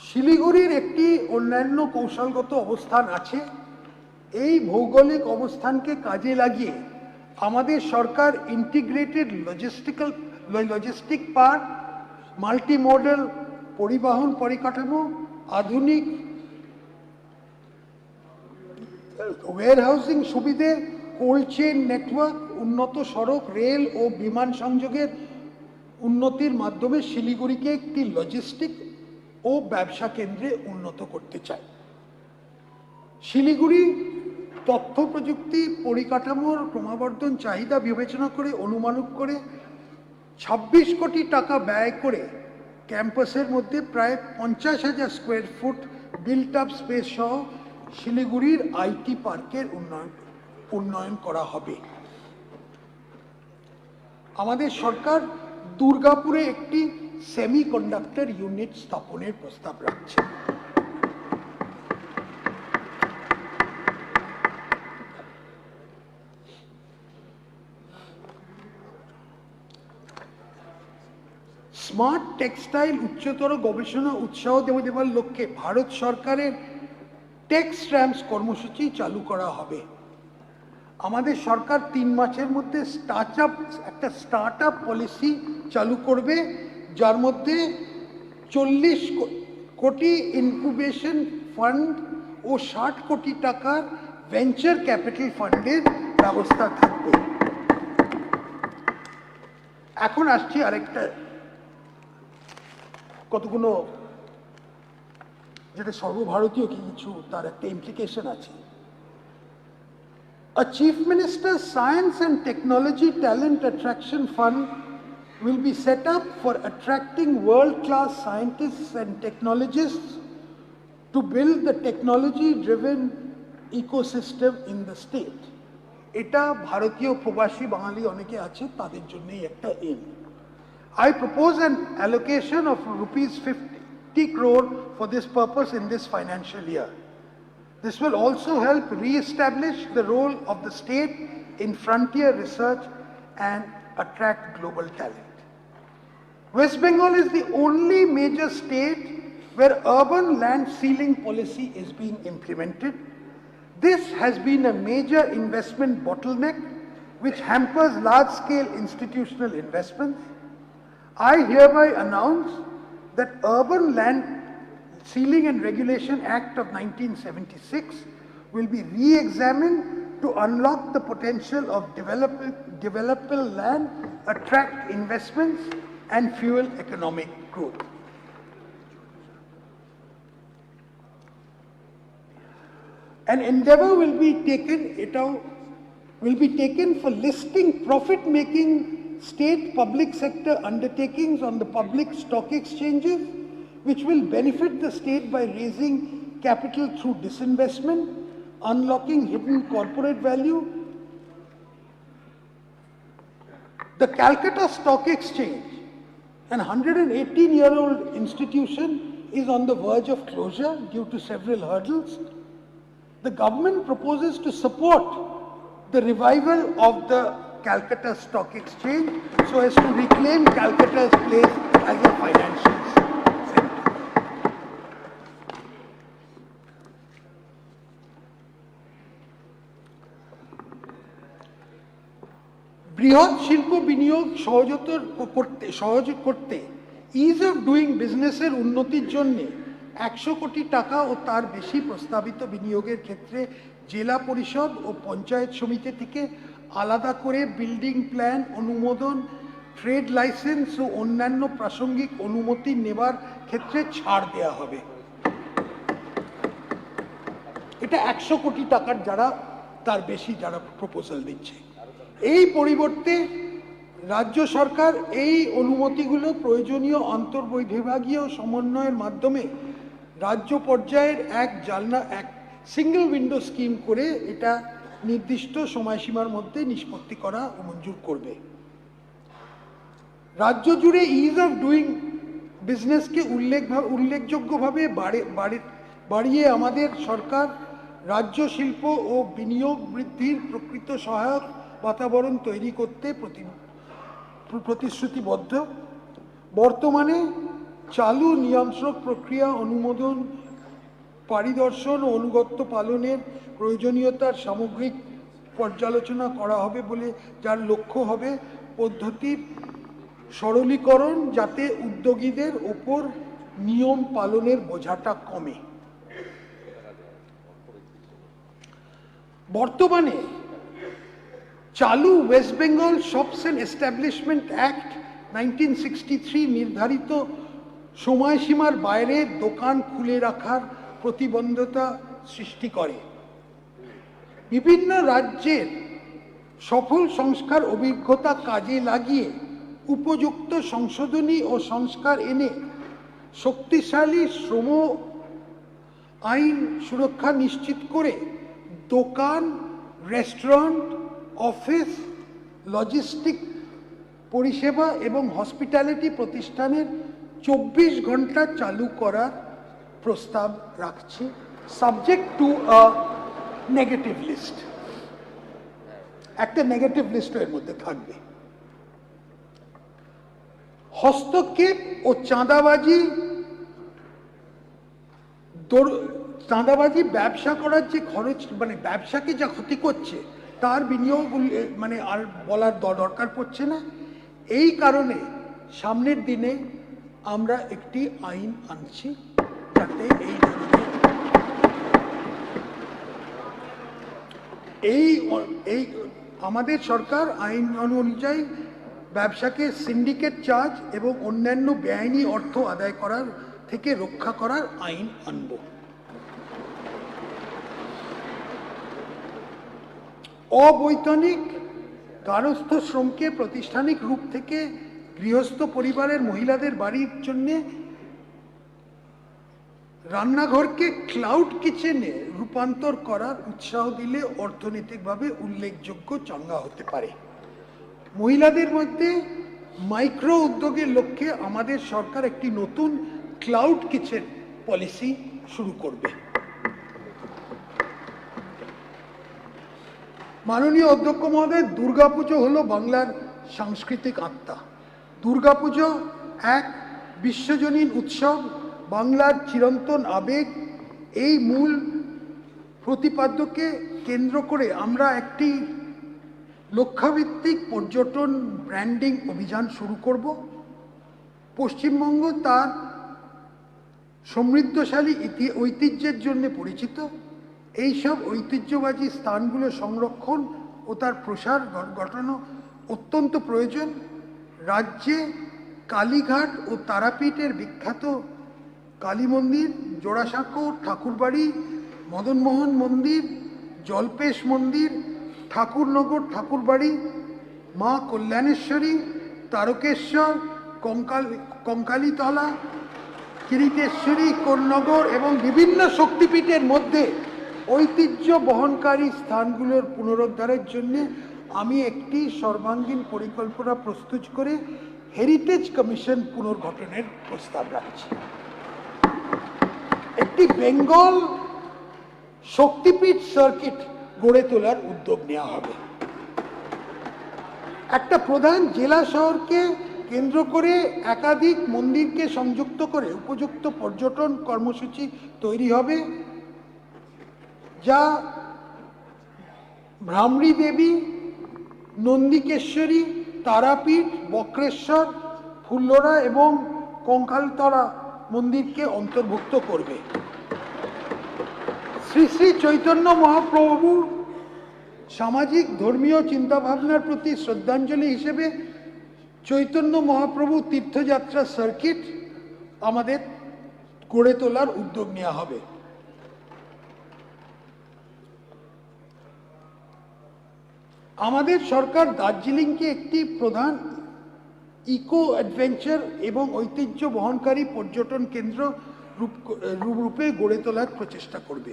শিলিগুড়ির একটি অন্যান্য কৌশলগত অবস্থান আছে। এই ভৌগোলিক অবস্থানকে কাজে লাগিয়ে আমাদের সরকার ইন্টিগ্রেটেড লজিস্টিক পার্ক, মাল্টিমোডাল পরিবহন পরিকাঠামো, আধুনিক ওয়্যারহাউসিং সুবিধে, কোল্ড চেইন নেটওয়ার্ক, উন্নত সড়ক, রেল ও বিমান সংযোগের উন্নতির মাধ্যমে শিলিগুড়িকে একটি লজিস্টিক ও ব্যবসা কেন্দ্রে উন্নত করতে চায়। শিলিগুড়ি তথ্য প্রযুক্তি পরিকাঠামোর ক্রমবর্ধমান চাহিদা বিবেচনা করে অনুমানিক করে 26 কোটি টাকা ব্যয় করে ক্যাম্পাসের মধ্যে প্রায় 50,000 square foot built up space সহ শিলিগুড়ির আইটি পার্কের উন্নয়ন করা হবে। আমাদের সরকার দুর্গাপুরে একটি সেমিকন্ডাক্টর ইউনিট স্থাপনের প্রস্তাব রাখছে। স্মার্ট টেক্সটাইল উচ্চতর গবেষণা উৎসাহ দেওয়ার লক্ষ্যে ভারত সরকারের টেক্স ট্রামস কর্মসূচি চালু করা হবে। আমাদের সরকার 3 মাসের মধ্যে একটা স্টার্ট আপ পলিসি চালু করবে, যার মধ্যে 40 কোটি ইনকিউবেশন ফান্ড ও 60 কোটি টাকার ভেঞ্চার ক্যাপিটাল ফান্ডের ব্যবস্থা থাকবে। এখন আসছি আরেকটা, কতগুলো যেটা সর্বভারতীয় কিছু তার একটা ইমপ্লিকেশন আছে। A Chief Minister's Science and Technology Talent Attraction Fund will be set up for attracting world-class scientists and technologists to build the technology-driven ecosystem in the state. এটা ভারতীয় প্রবাসী বাঙালি অনেকে আছে, তাদের জন্যই একটা M. I propose an allocation of rupees 50 crore for this purpose in this financial year. This will also help re-establish the role of the state in frontier research and attract global talent. West Bengal is the only major state where urban land ceiling policy is being implemented. This has been a major investment bottleneck which hampers large-scale institutional investments. I hereby announce that Urban Land Ceiling and Regulation Act of 1976 will be re-examined to unlock the potential of developable land, attract investments and fuel economic growth. An endeavor will be taken for listing profit-making state public sector undertakings on the public stock exchanges, which will benefit the state by raising capital through disinvestment, unlocking hidden corporate value. The Calcutta Stock Exchange, an 118-year-old institution, is on the verge of closure due to several hurdles. The government proposes to support the revival of the Calcutta Stock Exchange so as to reclaim Calcutta's place as a financial center. বৃহৎ শিল্প বিনিয়োগ সহজ করতে is of doing বিজনেসের উন্নতির জন্য 100 কোটি টাকা ও তার বেশি প্রস্তাবিত বিনিয়োগের ক্ষেত্রে জেলা পরিষদ ও পঞ্চায়েত সমিতি থেকে আলাদা করে বিল্ডিং প্ল্যান অনুমোদন, ট্রেড লাইসেন্স ও অন্যান্য প্রাসঙ্গিক অনুমতি নেবার ক্ষেত্রে ছাড় দেওয়া হবে। এটা 100 কোটি টাকার যারা তার বেশি যারা প্রপোজাল দিচ্ছে। এই পরিবর্তে রাজ্য সরকার এই অনুমতিগুলো প্রয়োজনীয় আন্তঃবিভাগীয় সমন্বয়ের মাধ্যমে রাজ্য পর্যায়ের এক সিঙ্গেল উইন্ডো স্কিম করে এটা নির্দিষ্ট সময়সীমার মধ্যে নিষ্পত্তি করা ও মঞ্জুর করবে। রাজ্য জুড়ে ইজ অফ ডুইং বিজনেসকে উল্লেখযোগ্যভাবে বাড়িয়ে আমাদের সরকার রাজ্য শিল্প ও বিনিয়োগ বৃদ্ধির প্রকৃত সহায়ক বাতাবরণ তৈরি করতে প্রতিশ্রুতিবদ্ধ। বর্তমানে চালু নিয়ন্ত্রক প্রক্রিয়া অনুমোদন, পরিদর্শন ও অনুগত্য পালনের প্রয়োজনীয়তার সামগ্রিক পর্যালোচনা করা হবে বলে যার লক্ষ্য হবে পদ্ধতির সরলীকরণ, যাতে উদ্যোগীদের ওপর নিয়ম পালনের বোঝাটা কমে। বর্তমানে চালু West Bengal shops and establishment act 1963 নির্ধারিত সময়সীমার বাইরে দোকান খুলে রাখার প্রতিবন্ধকতা সৃষ্টি করে। বিভিন্ন রাজ্যের সফল সংস্কার অভিজ্ঞতা কাজে লাগিয়ে উপযুক্ত সংশোধনী ও সংস্কার এনে শক্তিশালী শ্রম আইন সুরক্ষা নিশ্চিত করে দোকান, রেস্টুরেন্ট, অফিস, লজিস্টিক পরিষেবা এবং হসপিটালিটি প্রতিষ্ঠানের 24 ঘন্টা চালু করার প্রস্তাব রাখছি, subject to a negative list. একটা নেগেটিভ লিস্ট এর মধ্যে থাকবে। হস্তক্ষেপ ও চাঁদাবাজি ব্যবসা করার যে খরচ, মানে ব্যবসাকে যা ক্ষতি করছে তার বিনিয়োগ মানে আর বলার দরকার পড়ছে না। এই কারণে সামনের দিনে আমরা একটি আইন আনছি যাতে এই আমাদের সরকার আইন অনুযায়ী ব্যবসাকে সিন্ডিকেট চার্জ এবং অন্যান্য বেআইনি অর্থ আদায় করার থেকে রক্ষা করার আইন আনব। অবৈতনিক গার্হস্থ্য শ্রমকে প্রাতিষ্ঠানিক রূপ থেকে গৃহস্থ পরিবারের মহিলাদের বাড়ির জন্য রান্নাঘরকে ক্লাউড কিচেনে রূপান্তর করার উৎসাহ দিলে অর্থনৈতিকভাবে উল্লেখযোগ্য চাঙ্গা হতে পারে। মহিলাদের মধ্যে মাইক্রো উদ্যোগের লক্ষ্যে আমাদের সরকার একটি নতুন ক্লাউড কিচেন পলিসি শুরু করবে। মাননীয় অধ্যক্ষ মহোদয়, দুর্গাপুজো হলো বাংলার সাংস্কৃতিক আত্মা। দুর্গাপুজো এক বিশ্বজনীন উৎসব, বাংলার চিরন্তন আবেগ। এই মূল প্রতিপাদ্যকে কেন্দ্র করে আমরা একটি লক্ষ্যভিত্তিক পর্যটন ব্র্যান্ডিং অভিযান শুরু করব। পশ্চিমবঙ্গ তার সমৃদ্ধশালী ঐতিহ্যের জন্য পরিচিত। এইসব ঐতিহ্যবাহী স্থানগুলো সংরক্ষণ ও তার প্রসার ঘটানো অত্যন্ত প্রয়োজন। রাজ্যে কালীঘাট ও তারাপীঠের বিখ্যাত কালী মন্দির, জোড়াসাঁকো ঠাকুরবাড়ি, মদনমোহন মন্দির, জল্পেশ মন্দির, ঠাকুরনগর ঠাকুরবাড়ি, মা কল্যাণেশ্বরী, তারকেশ্বর, কঙ্কালীতলা, কিরিটেশ্বরী, কোন্নগর এবং বিভিন্ন শক্তিপীঠের মধ্যে ঐতিহ্য বহনকারী স্থানগুলোর পুনরুদ্ধারের জন্য আমি একটি সর্বাঙ্গীন পরিকল্পনা প্রস্তুত করে হেরিটেজ কমিশন পুনর্গঠনের প্রস্তাব রাখছি। একটি বেঙ্গল শক্তিপীঠ সার্কিট গড়ে তোলার উদ্যোগ নেওয়া হবে। একটা প্রধান জেলা শহরকে কেন্দ্র করে একাধিক মন্দিরকে সংযুক্ত করে উপযুক্ত পর্যটন কর্মসূচি তৈরি হবে, যা ভ্রামরী দেবী, নন্দিকেশ্বরী, তারাপীঠ, বক্রেশ্বর, ফুল্লরা এবং কঙ্কালতলা মন্দিরকে অন্তর্ভুক্ত করবে। শ্রী শ্রী চৈতন্য মহাপ্রভু সামাজিক ধর্মীয় চিন্তাভাবনার প্রতি শ্রদ্ধাঞ্জলি হিসেবে চৈতন্য মহাপ্রভু তীর্থযাত্রা সার্কিট আমাদের গড়ে তোলার উদ্যোগ নেওয়া হবে। আমাদের সরকার দার্জিলিংকে একটি প্রধান ইকো অ্যাডভেঞ্চার এবং ঐতিহ্য বহনকারী পর্যটন কেন্দ্র রূপে গড়ে তোলার প্রচেষ্টা করবে।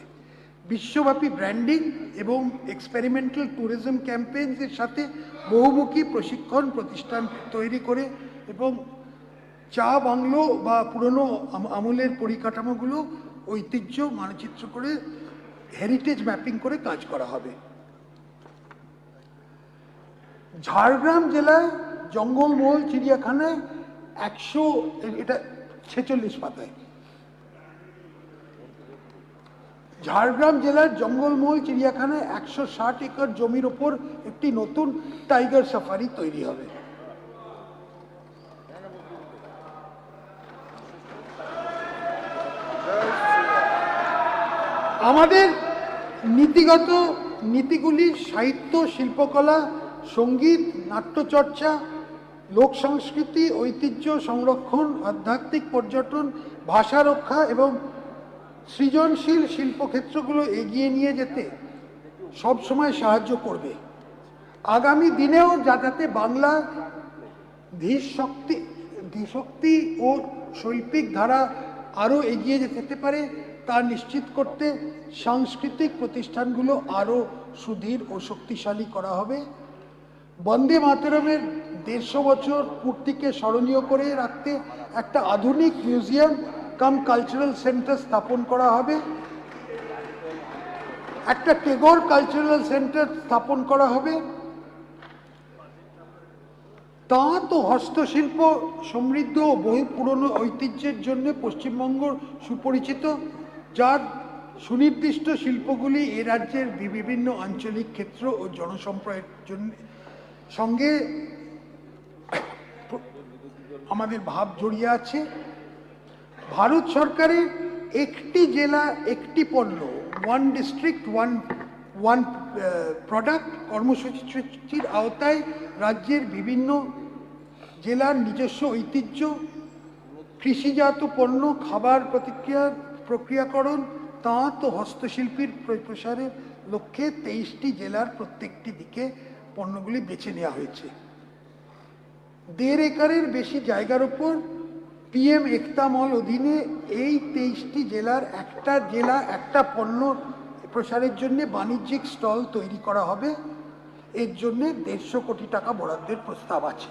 বিশ্বব্যাপী ব্র্যান্ডিং এবং এক্সপেরিমেন্টাল ট্যুরিজম ক্যাম্পেইনের সাথে বহুমুখী প্রশিক্ষণ প্রতিষ্ঠান তৈরি করে এবং চা বাংলো বা পুরনো আমলের পরিকাঠামোগুলো ঐতিহ্য মানচিত্র করে হেরিটেজ ম্যাপিং করে কাজ করা হবে। ঝাড়গ্রাম জেলায় জঙ্গলমহল চিড়িয়াখানায় 146 পাতায় ঝাড়গ্রাম জেলার জঙ্গলমহল চিড়িয়াখানায় 160 একর জমির ওপর একটি নতুন টাইগার সাফারি তৈরি হবে। আমাদের নীতিগত নীতিগুলি সাহিত্য, শিল্পকলা, সঙ্গীত, নাট্যচর্চা, লোক সংস্কৃতি, ঐতিহ্য সংরক্ষণ, আধ্যাত্মিক পর্যটন, ভাষা রক্ষা এবং সৃজনশীল শিল্পক্ষেত্রগুলো এগিয়ে নিয়ে যেতে সবসময় সাহায্য করবে। আগামী দিনেও যাতে বাংলা ধীশক্তি ও শৈল্পিক ধারা আরও এগিয়ে যেতে পারে তা নিশ্চিত করতে সাংস্কৃতিক প্রতিষ্ঠানগুলো আরও সুদৃঢ় ও শক্তিশালী করা হবে। বন্দে মাতরমের 150 বছর পূর্তিকে স্মরণীয় করে রাখতে একটা আধুনিক মিউজিয়াম কাম কালচারাল সেন্টার স্থাপন করা হবে। একটা টেগোর কালচারাল সেন্টার স্থাপন করা হবে। তাঁত ও হস্তশিল্প সমৃদ্ধ ও বহু পুরনো ঐতিহ্যের জন্য পশ্চিমবঙ্গ সুপরিচিত, যার সুনির্দিষ্ট শিল্পগুলি এ রাজ্যের বিভিন্ন আঞ্চলিক ক্ষেত্র ও জনসম্প্রদায়ের জন্য সঙ্গে আমাদের ভাব জড়িয়ে আছে। ভারত সরকারের একটি জেলা একটি পণ্য, ওয়ান ডিস্ট্রিক্ট ওয়ান প্রোডাক্ট কর্মসূচির আওতায় রাজ্যের বিভিন্ন জেলার নিজস্ব ঐতিহ্য, কৃষিজাত পণ্য, খাবার প্রক্রিয়াকরণ, তাঁত ও হস্তশিল্পীর প্রসারের লক্ষ্যে 23টি জেলার প্রত্যেকটি দিকে পণ্যগুলি বেছে নেওয়া হয়েছে। 1.5 একরের বেশি জায়গার উপর PM একতা মল অধীনে এই 23টি জেলার একটা জেলা একটা পণ্য প্রসারের জন্য বাণিজ্যিক স্টল তৈরি করা হবে। এর জন্য 150 কোটি টাকা বরাদ্দের প্রস্তাব আছে।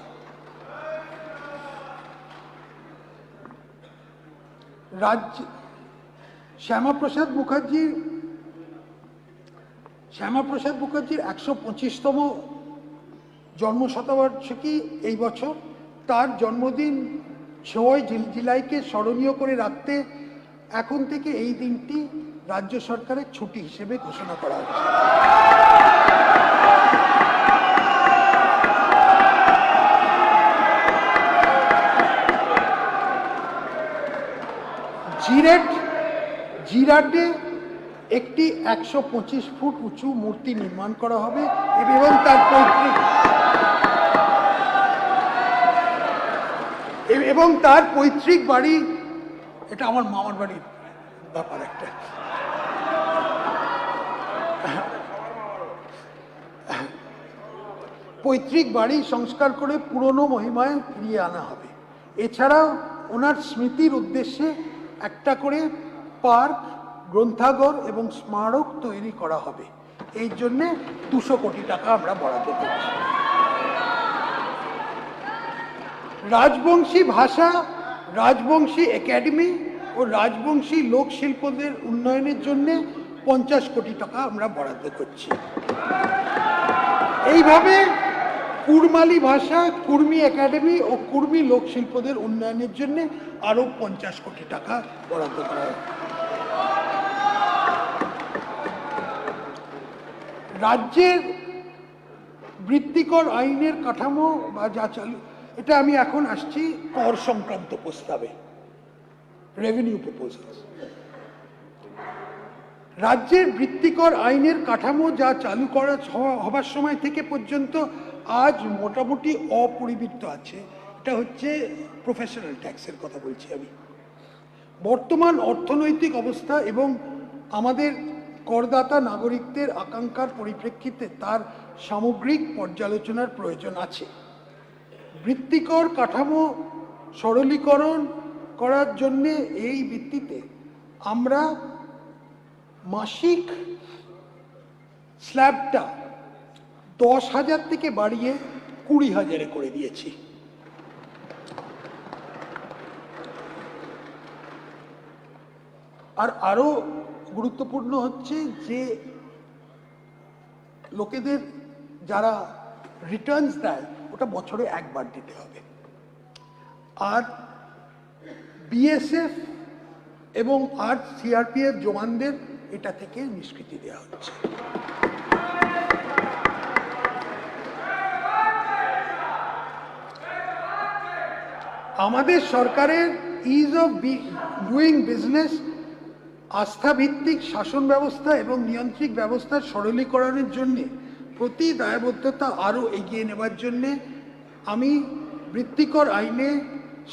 শ্যামাপ্রসাদ মুখার্জির 125তম জন্মশতবার্ষিকী এই বছর। তার জন্মদিন 6 জুলাইকে স্মরণীয় করে রাখতে এখন থেকে এই দিনটি রাজ্য সরকারের ছুটি হিসেবে ঘোষণা করা হচ্ছে। জিরাটে একটি 125 ফুট উঁচু মূর্তি নির্মাণ করা হবে এবং তার পৈতৃক বাড়ি, এটা আমার মামার বাড়ির ব্যাপার, একটা পৈতৃক বাড়ি সংস্কার করে পুরনো মহিমায় ফিরিয়ে আনা হবে। এছাড়াও ওনার স্মৃতির উদ্দেশ্যে একটা করে পার্ক, গ্রন্থাগার এবং স্মারক তৈরি করা হবে। এই জন্যে 200 কোটি টাকা আমরা বরাদ্দ করছি। রাজবংশী ভাষা, রাজবংশী একাডেমি ও রাজবংশী লোকশিল্পদের উন্নয়নের জন্য 50 কোটি টাকা আমরা বরাদ্দ করছি। এইভাবে কুড়মালি ভাষা, কুর্মী একাডেমি ও কুর্মী লোকশিল্পদের উন্নয়নের জন্য আরও 50 কোটি টাকা বরাদ্দ করা হবে। রাজ্যের বৃত্তিকর আইনের কাঠামো বা যা চালু, এটা আমি এখন আসছি কর সংক্রান্ত প্রস্তাবে, রেভিনিউ প্রপোজালস। রাজ্যের বৃত্তিকর আইনের কাঠামো যা চালু করা হবার সময় থেকে পর্যন্ত আজ মোটামুটি অপরিবর্তিত আছে। এটা হচ্ছে প্রফেশনাল ট্যাক্সের কথা বলছি আমি। বর্তমান অর্থনৈতিক অবস্থা এবং আমাদের করদাতা নাগরিকদের আকাঙ্ক্ষার পরিপ্রেক্ষিতে তার সামগ্রিক পর্যালোচনার প্রয়োজন আছে। বৃত্তিকর কাঠামো সরলীকরণ করার জন্যে এই ভিত্তিতে আমরা মাসিক স্ল্যাবটা 10,000 থেকে বাড়িয়ে 20,000 করে দিয়েছি। আর আরো গুরুত্বপূর্ণ হচ্ছে যে লোকেদের যারা রিটার্নস দেয় ওটা বছরে একবার দিতে হবে। আর বিএসএফ এবং আর সিআরপিএফ জওয়ানদের এটা থেকে নিষ্কৃতি দেওয়া হচ্ছে। আমাদের সরকারের ইজ অফ ডুইং বিজনেস আস্থাভিত্তিক শাসন ব্যবস্থা এবং নিয়ন্ত্রক ব্যবস্থার সরলীকরণের জন্য প্রতি দায়বদ্ধতা আরও এগিয়ে নেবার জন্যে আমি বৃত্তিকর আইনে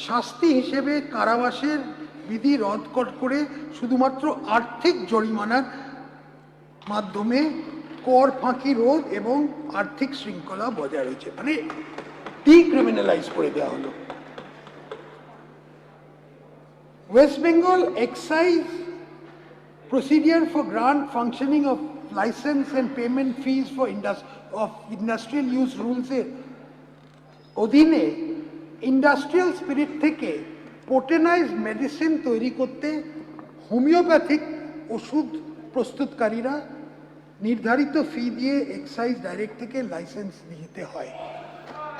শাস্তি হিসেবে কারাবাসের বিধি রদ করে শুধুমাত্র আর্থিক জরিমানার মাধ্যমে কর ফাঁকি রোধ এবং আর্থিক শৃঙ্খলা বজায় রয়েছে, মানে ডিক্রিমিনালাইজ করে দেওয়া হলো। West Bengal excise procedure for grant functioning of license and payment fees for industrial use rules এর অধীনে ইন্ডাস্ট্রিয়াল স্পিরিট থেকে পোটেনাইজড মেডিসিন তৈরি করতে হোমিওপ্যাথিক ওষুধ প্রস্তুতকারীরা নির্ধারিত ফি দিয়ে এক্সাইজ ডাইরেক্ট থেকে লাইসেন্স নিতে হয়।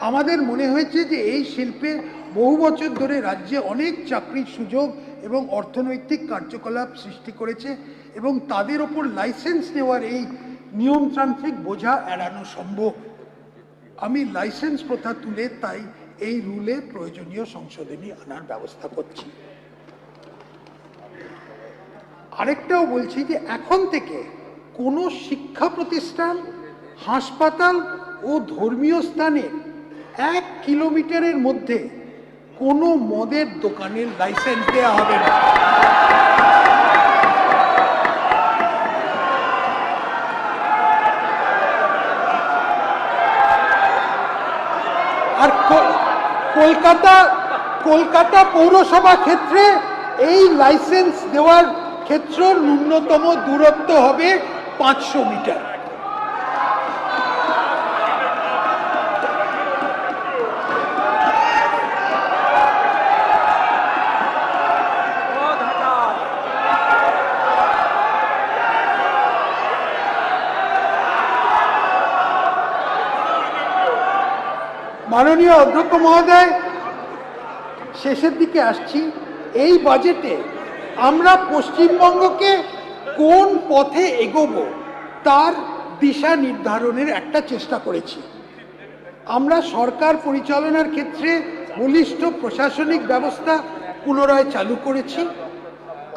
আমাদের মনে হয়েছে যে এই শিল্পে বহু বছর ধরে রাজ্যে অনেক চাকরির সুযোগ এবং অর্থনৈতিক কার্যকলাপ সৃষ্টি করেছে এবং তাদের ওপর লাইসেন্স নেওয়ার এই নিয়মতান্ত্রিক বোঝা এড়ানো সম্ভব। আমি লাইসেন্স প্রথা তুলে তাই এই রুলে প্রয়োজনীয় সংশোধনী আনার ব্যবস্থা করছি। আরেকটাও বলছি যে এখন থেকে কোনো শিক্ষা প্রতিষ্ঠান, হাসপাতাল ও ধর্মীয় স্থানে 1 কিলোমিটারের মধ্যে কোনো মদের দোকানের লাইসেন্স দেওয়া হবে না। আর কলকাতা পৌরসভা ক্ষেত্রে এই লাইসেন্স দেওয়ার ক্ষেত্রে ন্যূনতম দূরত্ব হবে 500 মিটার। মাননীয় অধ্যক্ষ মহোদয়, শেষের দিকে আসছি। এই বাজেটে আমরা পশ্চিমবঙ্গকে কোন পথে এগোবো তার দিশা নির্ধারণের একটা চেষ্টা করেছি। আমরা সরকার পরিচালনার ক্ষেত্রে বলিষ্ঠ প্রশাসনিক ব্যবস্থা পুনরায় চালু করেছি।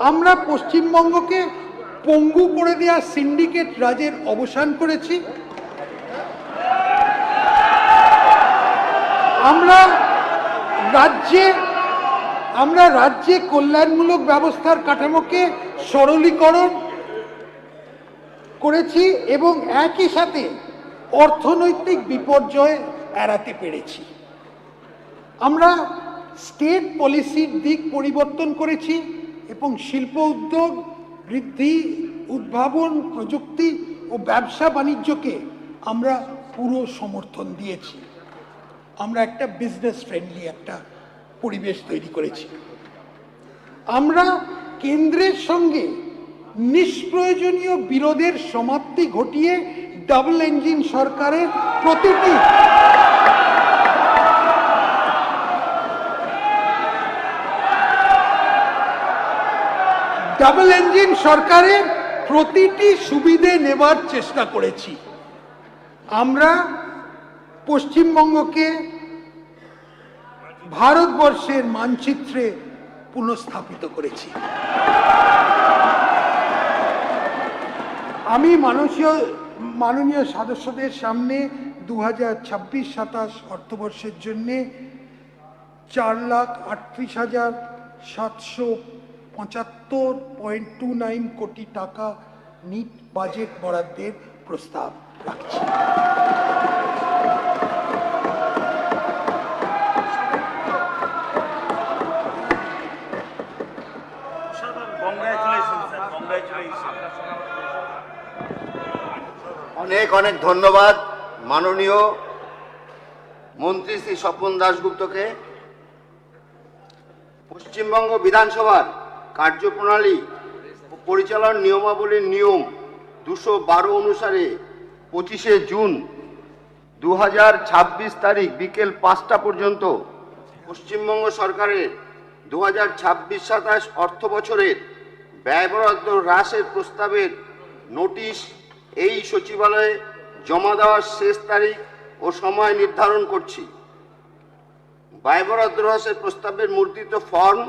আমরা পশ্চিমবঙ্গকে পঙ্গু করে দেওয়া সিন্ডিকেট রাজের অবসান করেছি। আমরা রাজ্যে কল্যাণমূলক ব্যবস্থার কাঠামোকে সরলীকরণ করেছি এবং একই সাথে অর্থনৈতিক বিপর্যয় এড়াতে পেরেছি। আমরা স্টেট পলিসির দিক পরিবর্তন করেছি এবং শিল্প উদ্যোগ বৃদ্ধি, উদ্ভাবন, প্রযুক্তি ও ব্যবসা বাণিজ্যকে আমরা পুরো সমর্থন দিয়েছি। আমরা একটা বিজনেস ফ্রেন্ডলি একটা পরিবেশ তৈরি করেছি। আমরা কেন্দ্রের সঙ্গে নিষ্প্রয়োজনীয় বিরোধের সমাপ্তি ঘটিয়ে ডাবল ইঞ্জিন সরকারের প্রতিটি সুবিধে নেবার চেষ্টা করেছি। আমরা পশ্চিমবঙ্গকে ভারতবর্ষের মানচিত্রে পুনঃস্থাপিত করেছি। আমি মাননীয় সদস্যদের সামনে 2026-27 অর্থবর্ষের জন্য 4,38,775.29 কোটি টাকা নিট বাজেট বরাদ্দের প্রস্তাব রাখছি। অনেক অনেক ধন্যবাদ মাননীয় মন্ত্রী শ্রী স্বপন দাশগুপ্তকে। পশ্চিমবঙ্গ বিধানসভার কার্যপ্রণালী ও পরিচালন নিয়মাবলীর নিয়ম 212 অনুসারে 25শে জুন 2026 তারিখ বিকেল 5টা পর্যন্ত পশ্চিমবঙ্গ সরকারের 2026-27 অর্থ বছরের ব্যয় বরাদ্দ হ্রাসের প্রস্তাবের নোটিশ এই সচিবালয়ে জমা দেওয়ার শেষ তারিখ ও সময় নির্ধারণ করছি। ব্যয় বরাদ্দ হ্রাসের প্রস্তাবের মুদ্রিত ফর্ম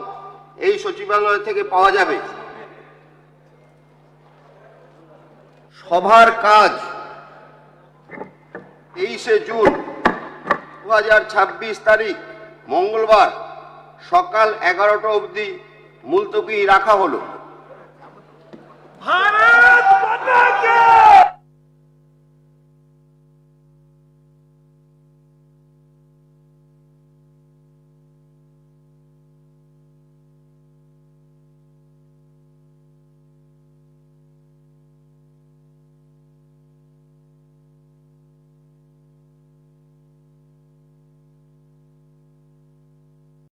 এই সচিবালয় থেকে পাওয়া যাবে। সভার কাজ 23শে জুন 2026 তারিখ মঙ্গলবার সকাল 11টা অবধি মুলতবি রাখা হলো।